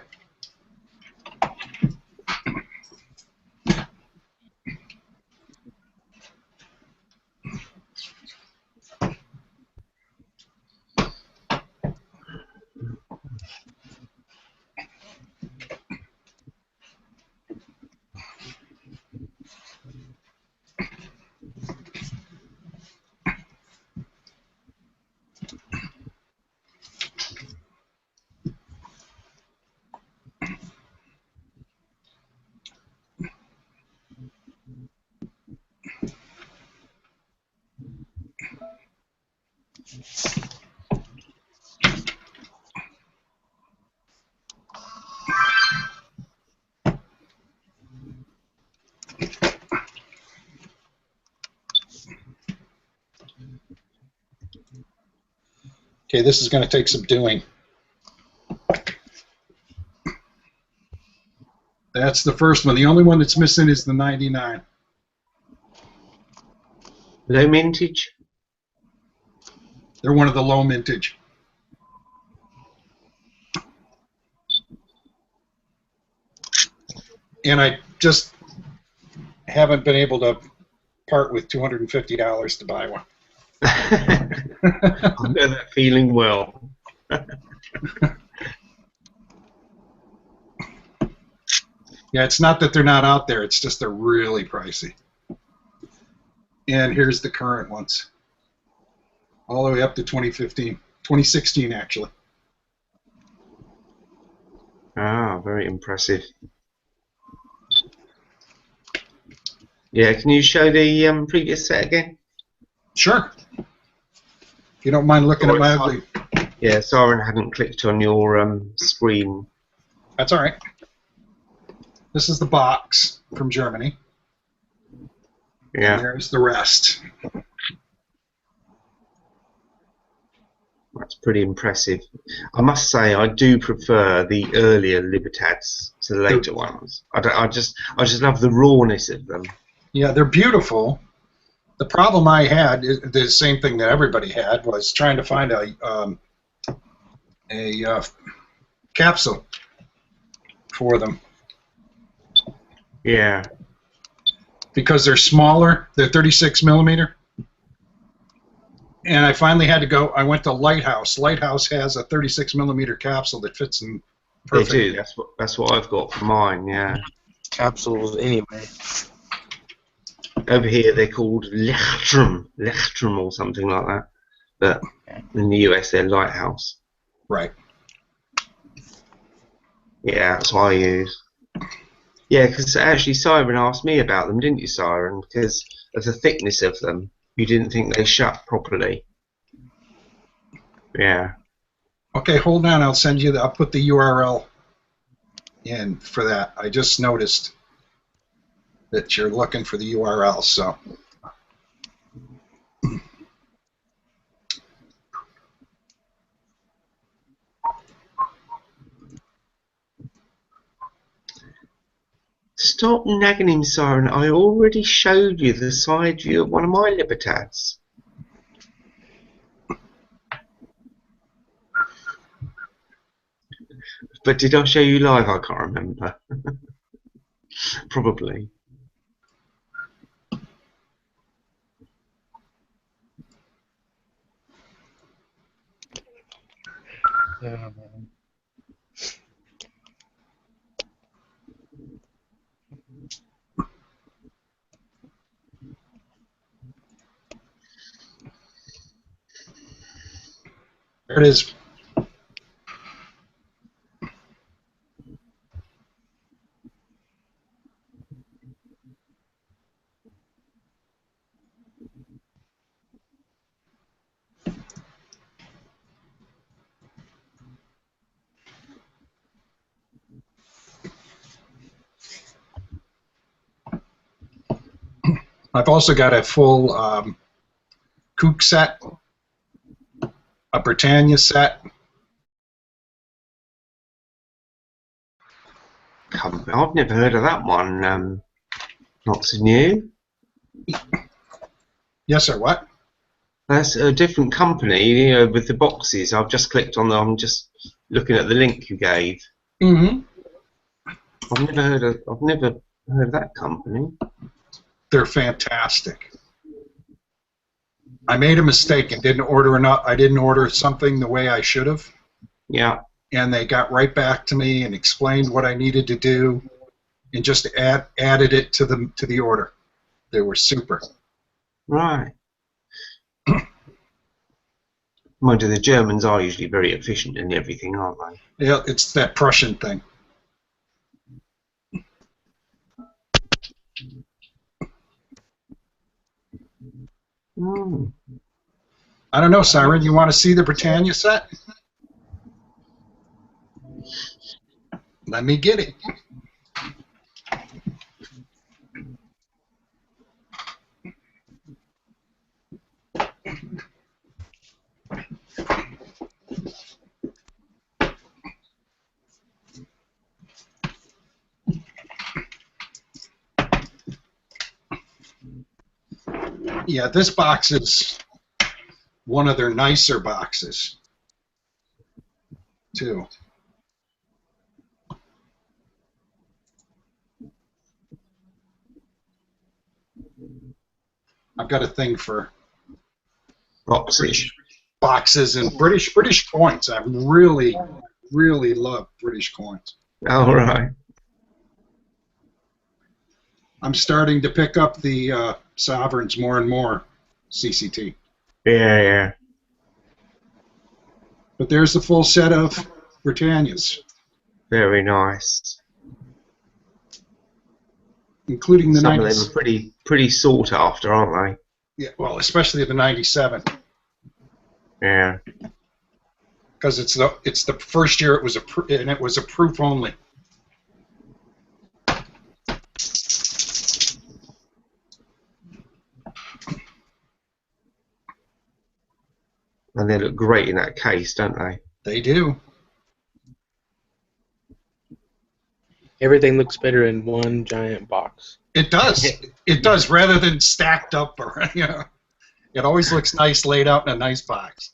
Okay, this is going to take some doing. That's the first one. The only one that's missing is the 99. Low mintage? They're one of the low mintage. And I just haven't been able to part with $250 to buy one. I know that feeling well. Yeah, it's not that they're not out there, it's just they're really pricey. And here's the current ones. All the way up to 2016 actually. Ah, very impressive. Yeah, can you show the previous set again? Sure. If you don't mind looking at my ugly. Yeah, Siren hadn't clicked on your screen. That's all right. This is the box from Germany. Yeah. And there's the rest. That's pretty impressive. I must say, I do prefer the earlier Libertads to the later ones. I just love the rawness of them. Yeah, they're beautiful. The problem I had, the same thing that everybody had, was trying to find a capsule for them. Yeah. Because they're smaller, they're 36 millimeter. And I finally had to go. I went to Lighthouse. Lighthouse has a 36 millimeter capsule that fits in perfect. They do. That's what I've got for mine. Yeah. Capsules anyway. Over here they're called Lechtrum or something like that. But in the US they're Lighthouse. Right. Yeah, that's what I use. Yeah, because actually Siren asked me about them, didn't you, Siren? Because of the thickness of them. You didn't think they shut properly. Yeah. Okay, hold on. I'll send you. I'll put the URL in for that. I just noticed that you're looking for the URL. So. Stop nagging him, Siren. I already showed you the side view of one of my Libertads. But did I show you live? I can't remember. Probably. Yeah, man. There it is. I've also got a full Kook set, a Britannia set. I've never heard of that one. Not so new. Yes, sir. What? That's a different company, you know, with the boxes. I've just clicked on them. I'm just looking at the link you gave. Mm-hmm. I've never heard of that company. They're fantastic. I made a mistake and didn't order enough. I didn't order something the way I should have. Yeah. And they got right back to me and explained what I needed to do, and just added it to the order. They were super. Right. Mind you, the Germans are usually very efficient in everything, aren't they? Yeah, it's that Prussian thing. Mm. I don't know, Siren. You want to see the Britannia set? Let me get it. Yeah, this box is one of their nicer boxes, too. I've got a thing for Boxes. boxes and British coins. I really love British coins. All right. I'm starting to pick up the sovereigns more and more, CCT. Yeah, yeah. But there's the full set of Britannias, Very nice. including the Some 90s. of them are pretty sought after, aren't Yeah, well, especially the 97, they? Yeah. because it's the first year it was and it was a proof only. And they look great in that case, don't they? They do. Everything looks better in one giant box. It does. It does, rather than stacked up, or it always looks nice laid out in a nice box.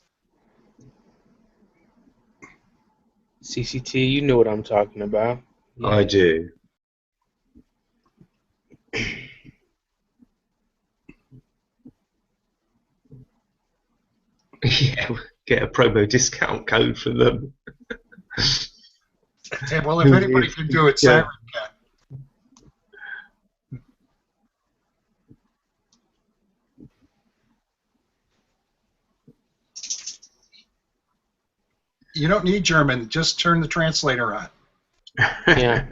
CCT, you know what I'm talking about. Yeah. I do. Yeah, get a promo discount code for them. Yeah, well, if anybody can do it, Yeah. Siren can. You don't need German. Just turn the translator on. Yeah,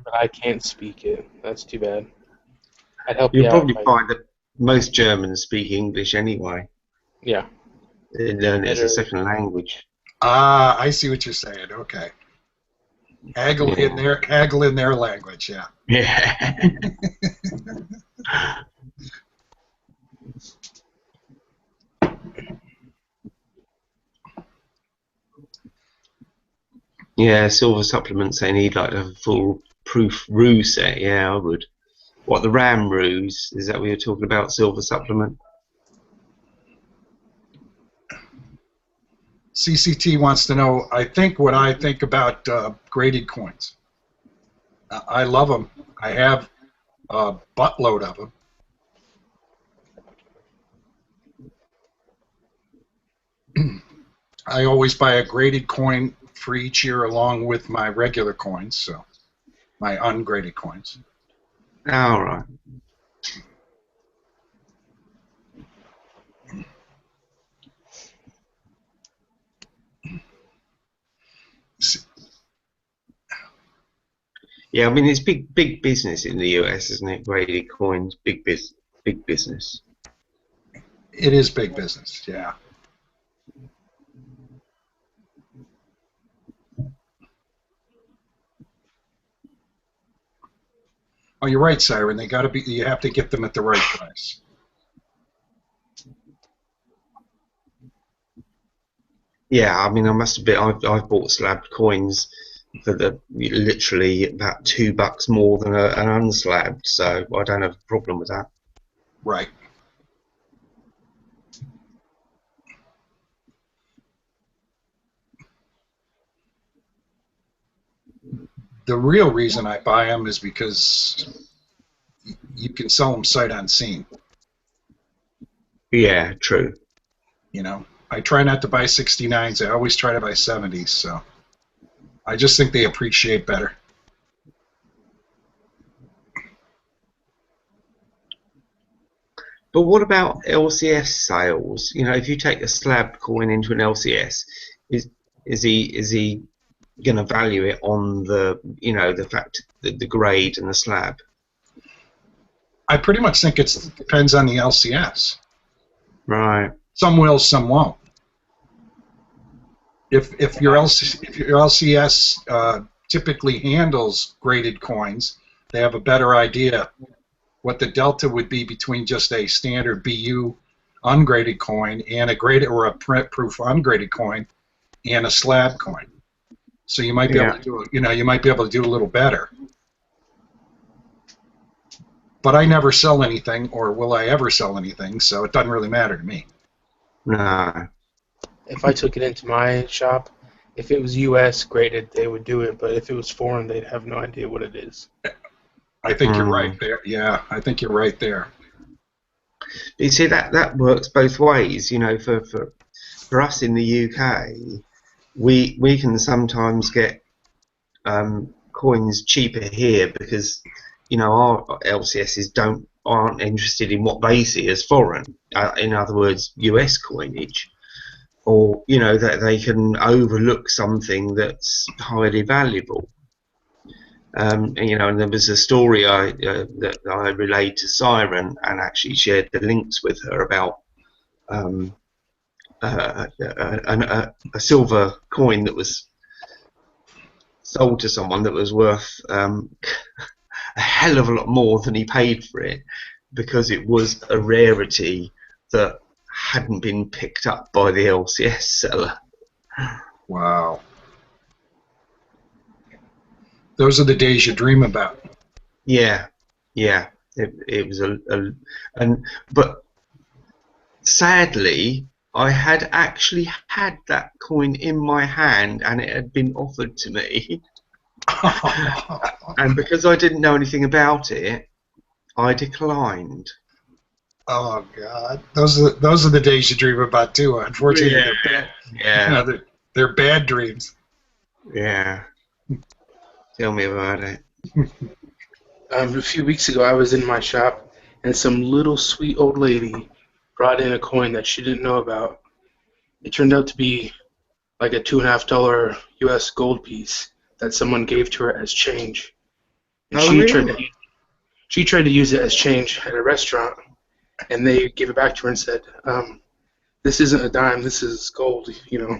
but I can't speak it. That's too bad. I'd help You'll you probably out. find that most Germans speak English anyway. Yeah. They learn it as a Better. second language. Ah, I see what you're saying. Okay. Haggle in their language, yeah. Yeah. Yeah, silver supplements, they need like a full proof ruse set. Yeah, I would. What, the RAM ruse? Is that what you're talking about, silver supplement? CCT wants to know, what I think about graded coins. I love them. I have a buttload of them. I always buy a graded coin for each year along with my regular coins, so my ungraded coins. All right. Yeah, I mean it's big business in the US, isn't it? Graded coins, big business. It is big business, yeah. Oh, you're right, Siren. They got to be. You have to get them at the right price. Yeah, I mean I must admit I've bought slabbed coins for literally about $2 more than an unslabbed, so I don't have a problem with that. Right. The real reason I buy them is because you can sell them sight unseen. Yeah, true. You know, I try not to buy 69s. I always try to buy 70s. So I just think they appreciate better. But what about LCS sales? You know, if you take a slab coin into an LCS, is he going to value it on the fact that the grade and the slab? I pretty much think it depends on the LCS. Right. Some will, some won't. If your LCS typically handles graded coins, they have a better idea what the delta would be between just a standard BU ungraded coin and a graded or a print-proof ungraded coin and a slab coin. So you might be able to do you might be able to do a little better. But I never sell anything, or will I ever sell anything? So it doesn't really matter to me. No. If I took it into my shop, if it was U.S. graded, they would do it. But if it was foreign, they'd have no idea what it is. I think you're right there. Yeah, I think you're right there. You see, that works both ways. You know, for us in the UK, we can sometimes get coins cheaper here because, you know, our LCSs aren't interested in what they see as foreign. In other words, US coinage, or you know that they can overlook something that's highly valuable. And, you know, and there was a story that I relayed to Siren and actually shared the links with her about a silver coin that was sold to someone that was worth a hell of a lot more than he paid for it, because it was a rarity that hadn't been picked up by the LCS seller. Wow. Those are the days you dream about. Yeah, yeah. It was but sadly, I had actually had that coin in my hand, and it had been offered to me. And because I didn't know anything about it, I declined. Oh God, those are the days you dream about too. Unfortunately, Yeah. they're bad. Yeah. You know, they're bad dreams. Yeah. Tell me about it. A few weeks ago, I was in my shop, and some little sweet old lady brought in a coin that she didn't know about. It turned out to be like a $2.50 U.S. gold piece that someone gave to her as change. And Oh, really? she tried to use it as change at a restaurant, and they gave it back to her and said, "This isn't a dime. This is gold. You know,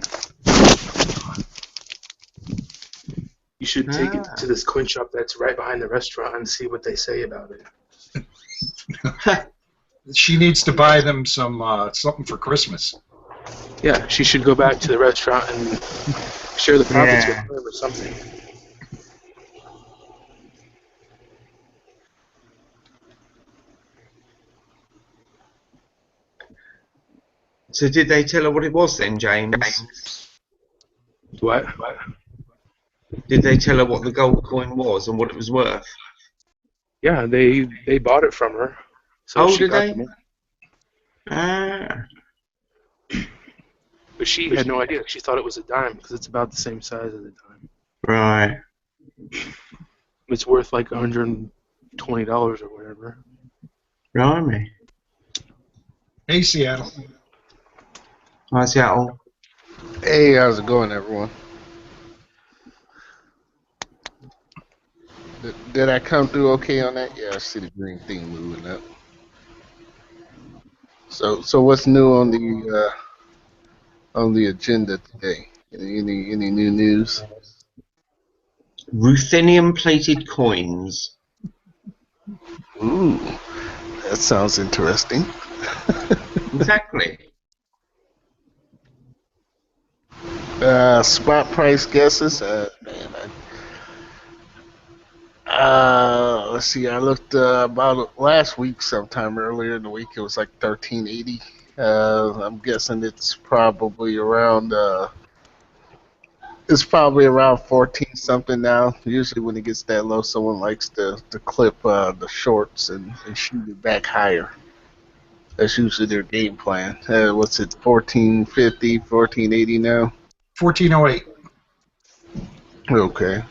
you should take it to this coin shop that's right behind the restaurant and see what they say about it." She needs to buy them some something for Christmas. Yeah, she should go back to the restaurant and share the profits with her or something. So did they tell her what it was then, James? What? Did they tell her what the gold coin was and what it was worth? Yeah, they bought it from her. So she did got they? the money. Ah. But she had no idea. She thought it was a dime because it's about the same size as a dime. Right. It's worth like $120 or whatever. Blimey. Hey, Seattle. Hi, Seattle. Hey, how's it going, everyone? Did I come through okay on that? Yeah, I see the green thing moving up. So what's new on the agenda today? Any new news? Ruthenium-plated coins. Ooh, that sounds interesting. Exactly. Spot price guesses? Let's see. I looked about last week, sometime earlier in the week. It was like 1380. I'm guessing it's probably around. It's probably around 14 something now. Usually, when it gets that low, someone likes to clip the shorts and shoot it back higher. That's usually their game plan. What's it? 1450, 1480 now. 1408. Okay.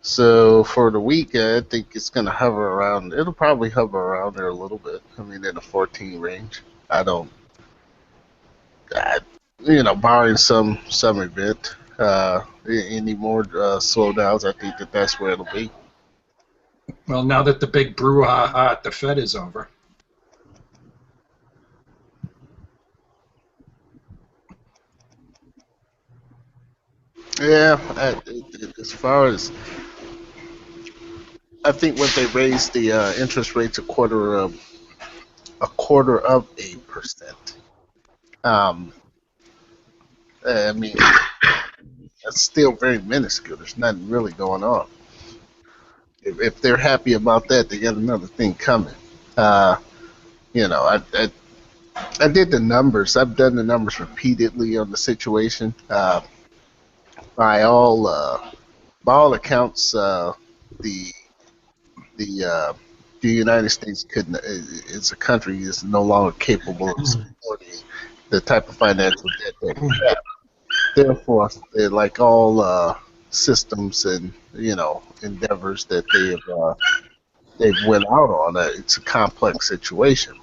So for the week, I think it's going to hover around. It'll probably hover around there a little bit. I mean, in the 14 range. Barring some event, any more slowdowns, I think that's where it'll be. Well, now that the big brouhaha at the Fed is over. Yeah, as far as I think when they raised the interest rates a quarter of 1%. I mean, that's still very minuscule. There's nothing really going on. If they're happy about that, they got another thing coming. You know, I did the numbers. I've done the numbers repeatedly on the situation. By all by all accounts, the the uh, the United States couldn't, as a country, is no longer capable of supporting the type of financial debt that we have. Therefore, like all systems and endeavors that they've went out on, it's a complex situation.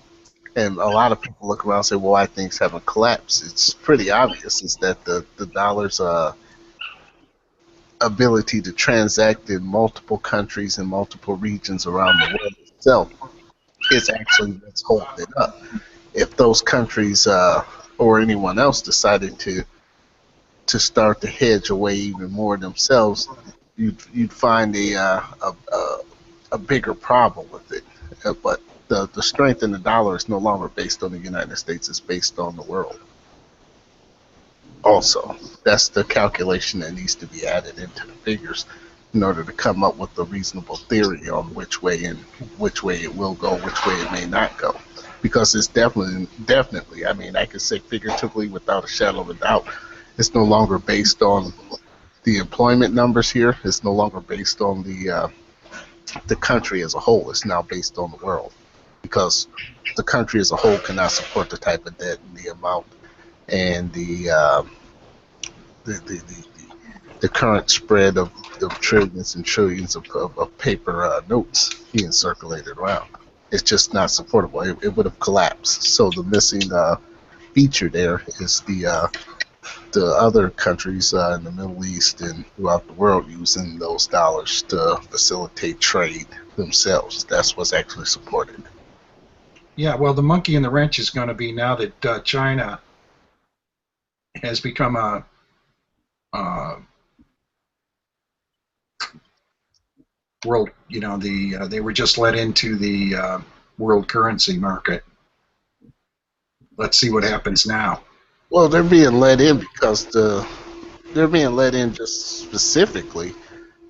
And a lot of people look around and say, "Well, why things haven't collapsed?" It's pretty obvious. Is that the dollar's ability to transact in multiple countries and multiple regions around the world itself is actually what's holding it up. If those countries or anyone else decided to start to hedge away even more themselves, you'd find a bigger problem with it. But the strength in the dollar is no longer based on the United States; it's based on the world. Also, that's the calculation that needs to be added into the figures in order to come up with a reasonable theory on which way it will go, which way it may not go. Because it's definitely, I mean, I can say figuratively without a shadow of a doubt, it's no longer based on the employment numbers here. It's no longer based on the country as a whole. It's now based on the world, because the country as a whole cannot support the type of debt and the amount and the the current spread of trillions and trillions of paper notes being circulated around. It's just not supportable. It would have collapsed. So the missing feature there is the other countries in the Middle East and throughout the world using those dollars to facilitate trade themselves. That's what's actually supported. Yeah, well, the monkey in the wrench is going to be now that China has become a world. They were just let into the world currency market. Let's see what happens now. Well, they're being let in because they're being let in just specifically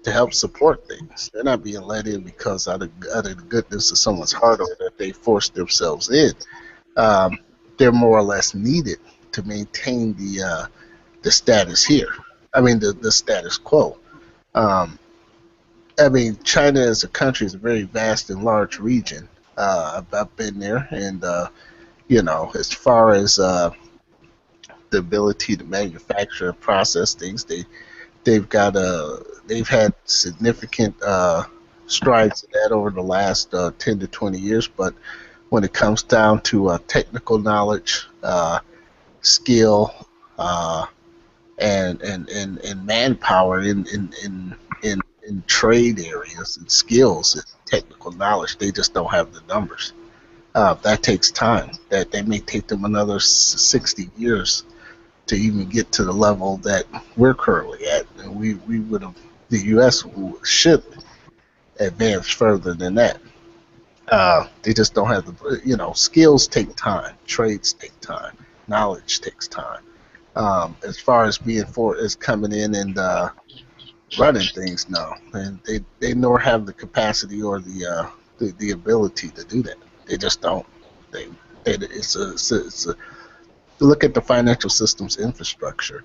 to help support things. They're not being let in because out of the goodness of someone's heart or that they forced themselves in. Um, they're more or less needed to maintain the status here. I mean, the status quo. Um, I mean, China as a country is a very vast and large region. I've been there, and as far as the ability to manufacture and process things, they've had significant strides in that over the last 10 to 20 years. But when it comes down to technical knowledge, skill, uh, and manpower in trade areas and skills and technical knowledge, they just don't have the numbers. That takes time. That may take them another 60 years to even get to the level that we're currently at. And we would have, the U.S. should advance further than that. They just don't have skills take time, trades take time, knowledge takes time. As far as as coming in and running things, no, and they nor have the capacity or the ability to do that. They just don't. They it's a look at the financial systems infrastructure.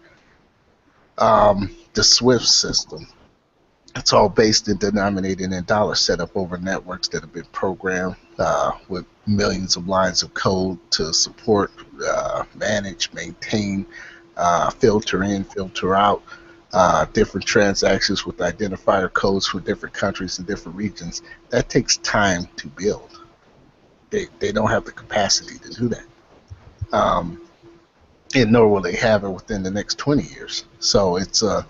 The SWIFT system. It's all based and denominated in dollars, set up over networks that have been programmed with millions of lines of code to support, manage, maintain, filter in, filter out different transactions with identifier codes for different countries and different regions. That takes time to build. They don't have the capacity to do that. And nor will they have it within the next 20 years. So it's a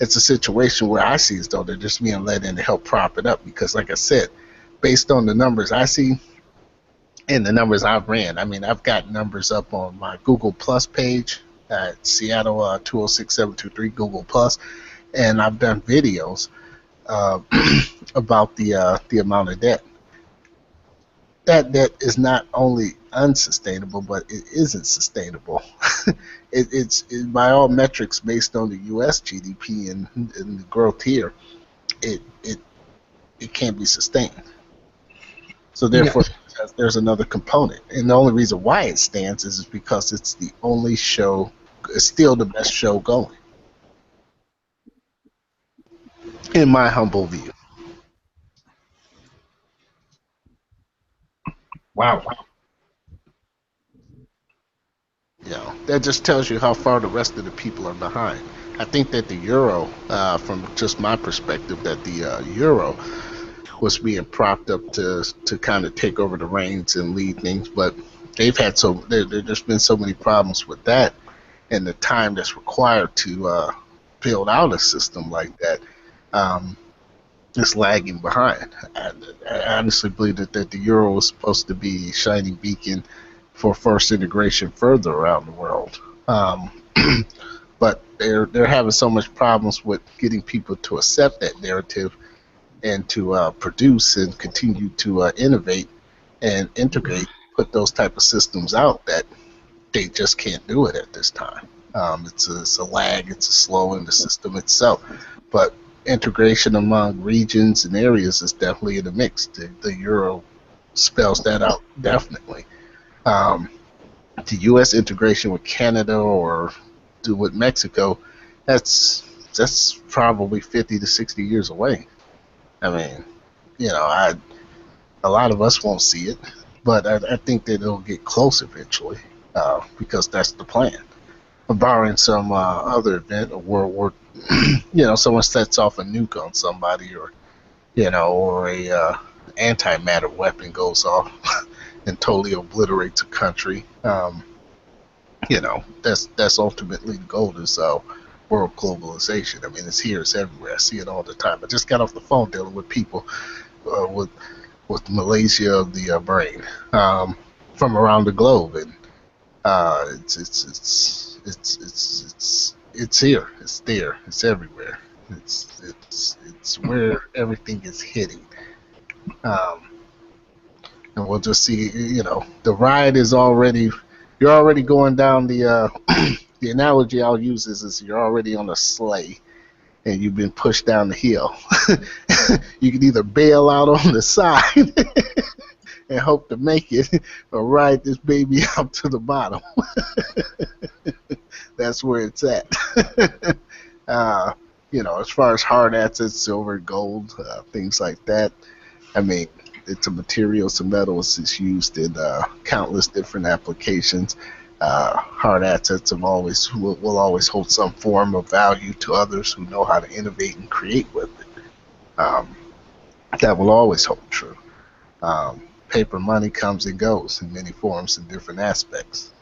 situation where I see as though they're just being let in to help prop it up because, like I said, based on the numbers I see and the numbers I've ran, I mean, I've got numbers up on my Google Plus page at Seattle 206723 Google Plus, and I've done videos uh, about the amount of debt. That debt is not only unsustainable, but it isn't sustainable. It's by all metrics based on the U.S. GDP and the growth here. It can't be sustained. So therefore, Yeah. there's another component, and the only reason why it stands is because it's the only show. It's still the best show going, in my humble view. Wow. That just tells you how far the rest of the people are behind. I think that the euro, from just my perspective, that the euro was being propped up to kind of take over the reins and lead things, but they've had there's been so many problems with that, and the time that's required to build out a system like that is lagging behind. I honestly believe that the euro was supposed to be a shining beacon for first integration further around the world. Um, but they're having so much problems with getting people to accept that narrative and to produce and continue to innovate and integrate, put those type of systems out, that they just can't do it at this time. It's a lag, it's a slow in the system itself. But integration among regions and areas is definitely in the mix. The euro spells that out definitely. Um, the U.S. integration with Canada or with Mexico, that's probably 50 to 60 years away. I mean, a lot of us won't see it, but I think that it'll get close eventually, because that's the plan. Barring some other event, a world war, someone sets off a nuke on somebody, or a antimatter weapon goes off and totally obliterates a country. That's ultimately the goal, is world globalization. I mean, it's here, it's everywhere. I see it all the time. I just got off the phone dealing with people with Malaysia of the brain, from around the globe, and it's here, it's there, it's everywhere. It's where everything is hitting. Um, and we'll just see. The ride is already. You're already going down the. The analogy I'll use is you're already on a sleigh and you've been pushed down the hill. You can either bail out on the side and hope to make it, or ride this baby out to the bottom. That's where it's at. As far as hard assets, silver, gold, things like that, I mean, it's a material, it's a metal, it's used in countless different applications. Hard assets will always hold some form of value to others who know how to innovate and create with it. That will always hold true. Paper money comes and goes in many forms and different aspects.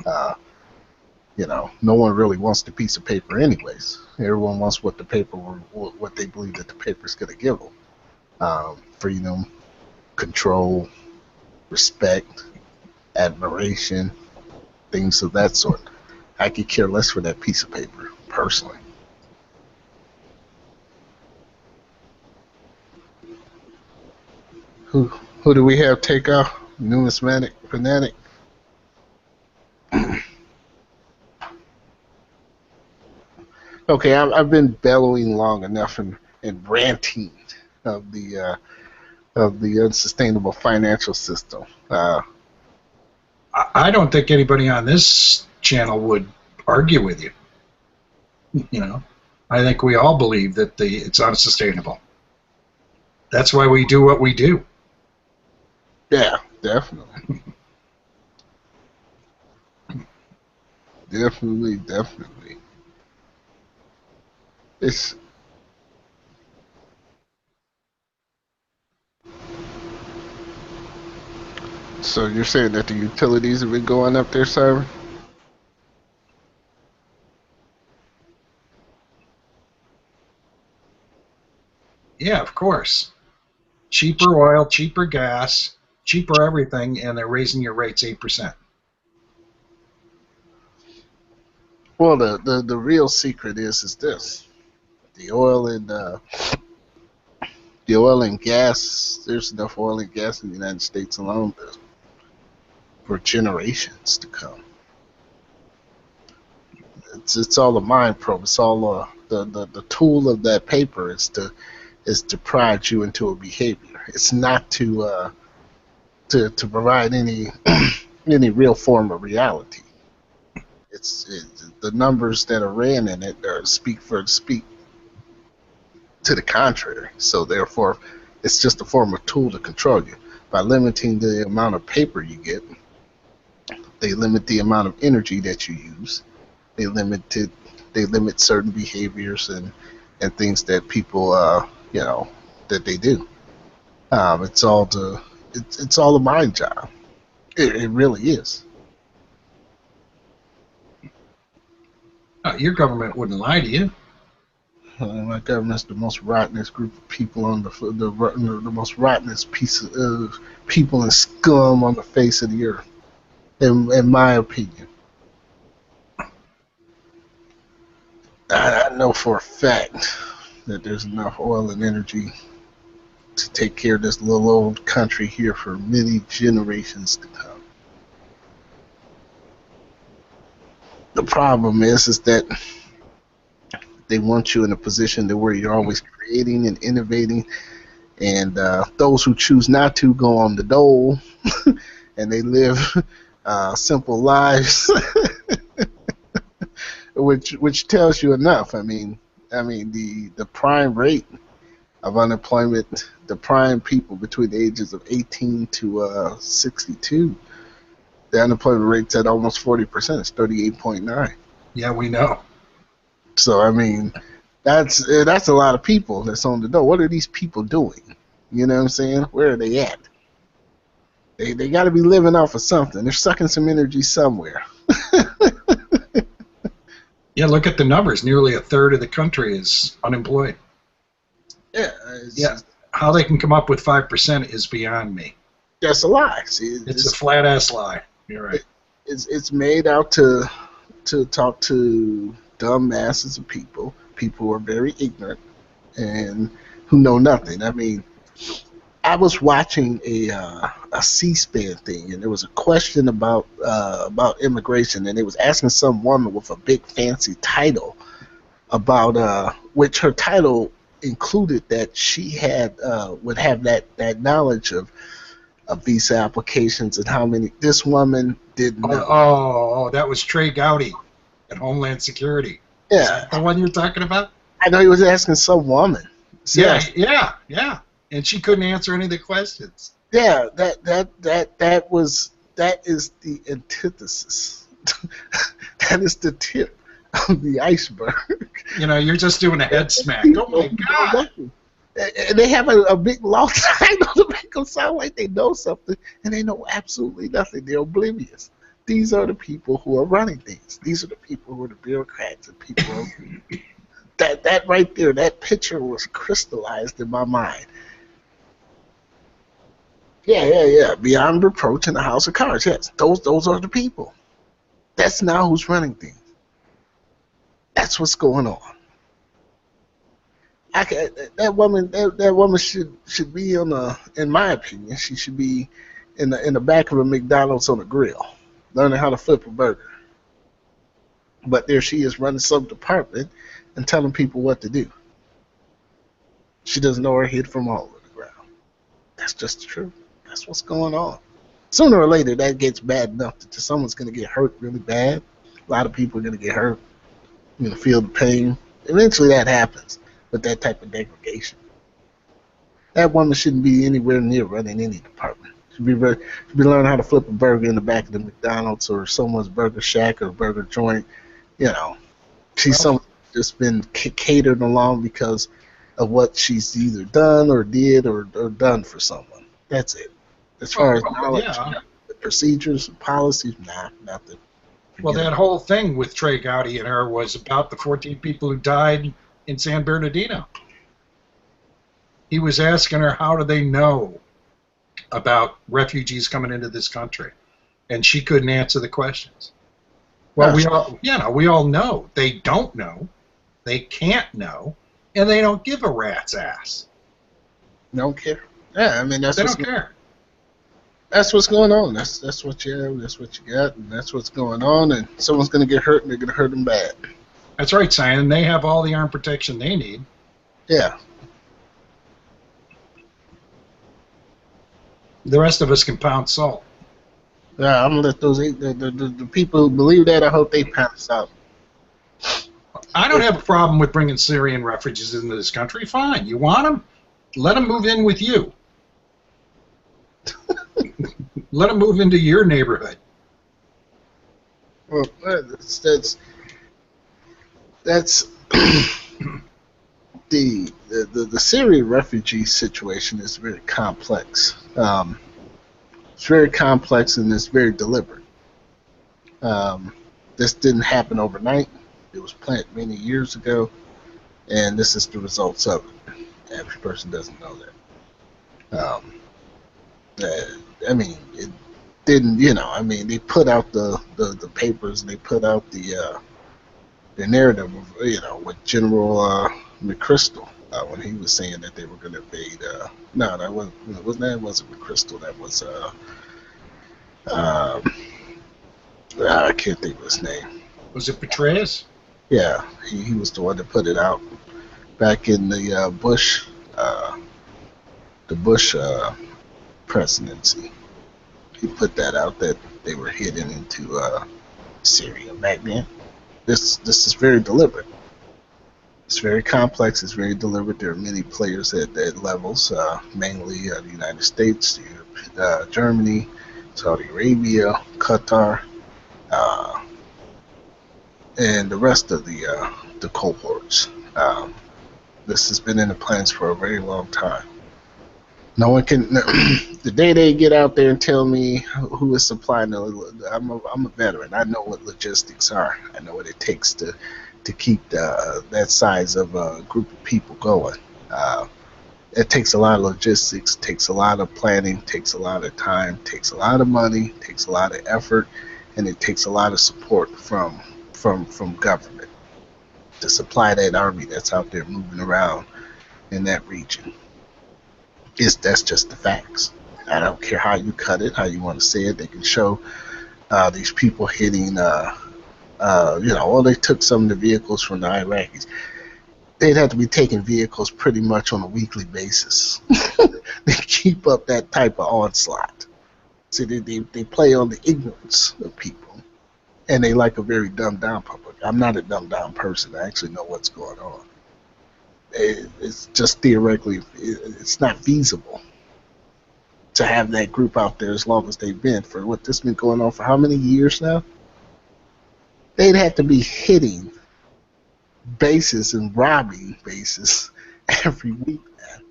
No one really wants the piece of paper anyways. Everyone wants what they believe that the paper is going to give them. Freedom, control, respect, admiration, things of that sort. I could care less for that piece of paper, personally. Who do we have take off? Numismatic fanatic. Okay, I've been bellowing long enough and ranting of the unsustainable financial system. I don't think anybody on this channel would argue with you. I think we all believe that it's unsustainable. That's why we do what we do. Yeah, definitely. Definitely. So you're saying that the utilities have been going up there, Simon? Yeah, of course. Cheaper oil, cheaper gas, cheaper everything, and they're raising your rates 8%. Well, the real secret is this: the oil and gas. There's enough oil and gas in the United States alone for generations to come. It's all a mind probe. It's all the tool of that paper is to prod you into a behavior. It's not to to provide any any real form of reality. The numbers that are ran in it speak to the contrary. So therefore, it's just a form of tool to control you. By limiting the amount of paper you get, they limit the amount of energy that you use. They limit certain behaviors and things that people that they do. It's all a mind job. It really is. Your government wouldn't lie to you. My government's the most rottenest group of people on the most rottenest piece of people and scum on the face of the earth, in my opinion. I know for a fact that there's enough oil and energy to take care of this little old country here for many generations to come. The problem is that they want you in a position to where you're always creating and innovating, and those who choose not to go on the dole, and they live simple lives, which tells you enough. I mean, the prime rate of unemployment, the prime people between the ages of 18 to 62, the unemployment rate's at almost 40%. It's 38.9. Yeah, we know. So I mean, that's a lot of people that's on the door. What are these people doing? You know what I'm saying? Where are they at? They got to be living off of something. They're sucking some energy somewhere. Yeah, look at the numbers. Nearly a third of the country is unemployed. Yeah. How they can come up with 5% is beyond me. That's a lie. See, it's a flat ass lie. You're right. It's made out to talk to dumb masses of people who are very ignorant and who know nothing. I mean, I was watching a C-SPAN thing, and there was a question about immigration, and it was asking some woman with a big fancy title about which her title included that she had would have that knowledge of visa applications and how many this woman didn't know. Oh, that was Trey Gowdy at Homeland Security. Yeah. Is that the one you're talking about? I know he was asking some woman. Yeah. And she couldn't answer any of the questions. Yeah, that is the antithesis. That is the tip of the iceberg. You're just doing a head smack. Oh my God. And they have a big long title to make them sound like they know something, and they know absolutely nothing. They're oblivious. These are the people who are running things. These are the people who are the bureaucrats and people. That right there, that picture was crystallized in my mind. Yeah. Beyond reproach in the House of Cards. Yes, those are the people. That's now who's running things. That's what's going on. That woman should be in my opinion, she should be in the back of a McDonald's on a grill, learning how to flip a burger. But there she is running some department and telling people what to do. She doesn't know her head from all over the ground. That's just the truth. That's what's going on. Sooner or later, that gets bad enough that someone's going to get hurt really bad. A lot of people are going to get hurt. You're going to feel the pain. Eventually, that happens with that type of degradation. That woman shouldn't be anywhere near running any department. Should be learning how to flip a burger in the back of the McDonald's or someone's burger shack or burger joint. She's someone just been catered along because of what she's either done or did or done for someone. That's it. As far as knowledge, the procedures and policies, nothing. Well, that whole thing with Trey Gowdy and her was about the 14 people who died in San Bernardino. He was asking her, how do they know about refugees coming into this country? And she couldn't answer the questions. Well, we all know. They don't know. They can't know. And they don't give a rat's ass. Don't care. Yeah, I mean, they don't care. That's what's going on. That's what you have. That's what you got, and that's what's going on. And someone's going to get hurt, and they're going to hurt them bad. That's right, Simon. They have all the arm protection they need. Yeah. The rest of us can pound salt. Yeah, I'm gonna let those the people who believe that. I hope they pass out. I don't have a problem with bringing Syrian refugees into this country. Fine. You want them? Let them move in with you. Let them move into your neighborhood. Well, that's the Syrian refugee situation is very complex. It's very complex and it's very deliberate. This didn't happen overnight. It was planned many years ago, and this is the results of it. Every person doesn't know that. I mean, it didn't. I mean, they put out the papers and they put out the narrative of with General McChrystal when he was saying that they were going to invade. No, that wasn't McChrystal. That was I can't think of his name. Was it Petraeus? Yeah, he was the one that put it out back in the Bush presidency. He put that out that they were heading into Syria back then. This is very deliberate. It's very complex. It's very deliberate. There are many players at levels, mainly the United States, Germany, Saudi Arabia, Qatar, and the rest of the cohorts. This has been in the plans for a very long time. No one can. The day they get out there and tell me who is supplying, I'm a veteran. I know what logistics are. I know what it takes to keep that size of a group of people going. It takes a lot of logistics, takes a lot of planning, takes a lot of time, takes a lot of money, takes a lot of effort, and it takes a lot of support from government to supply that army that's out there moving around in that region. That's just the facts. I don't care how you cut it, how you want to say it. They can show these people hitting, they took some of the vehicles from the Iraqis. They'd have to be taking vehicles pretty much on a weekly basis to keep up that type of onslaught. See, they play on the ignorance of people, and they like a very dumbed down public. I'm not a dumbed down person. I actually know what's going on. It's just theoretically, it's not feasible to have that group out there as long as they've been. For what this been going on for how many years now? They'd have to be hitting bases and robbing bases every week, man,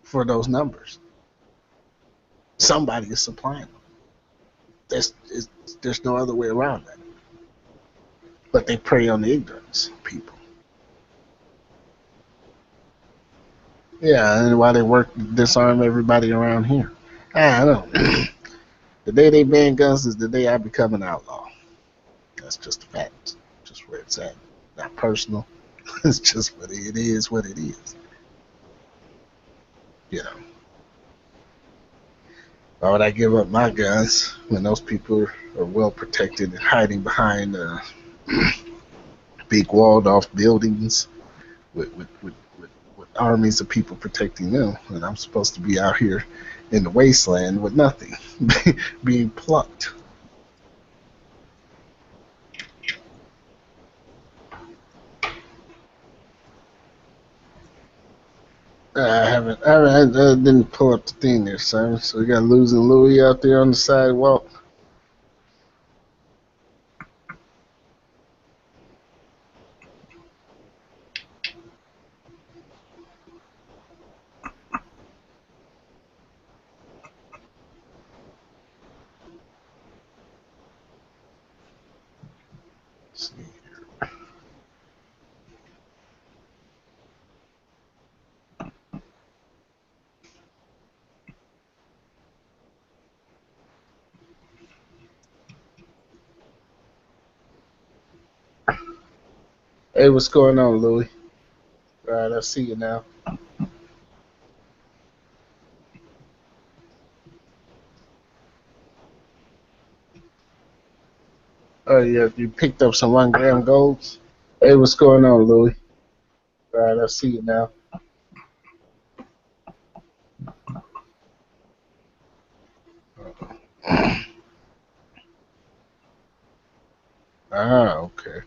for those numbers. Somebody is supplying them. There's no other way around that. But they prey on the ignorance of people. Yeah, and while they work to disarm everybody around here. I don't know. The day they ban guns is the day I become an outlaw. That's just a fact. Just where it's at. Not personal. It's just what it is, what it is. Why would I give up my guns when those people are well protected and hiding behind big walled off buildings with armies of people protecting them, and I'm supposed to be out here in the wasteland with nothing, being plucked. I didn't pull up the thing there, son. So we got Losing Louie out there on the sidewalk. Let's see here. Hey, what's going on, Louie? All right, I see you now. Oh, yeah, you picked up some 1 gram golds? Hey, what's going on, Louie? All right, I see you now. Ah, okay.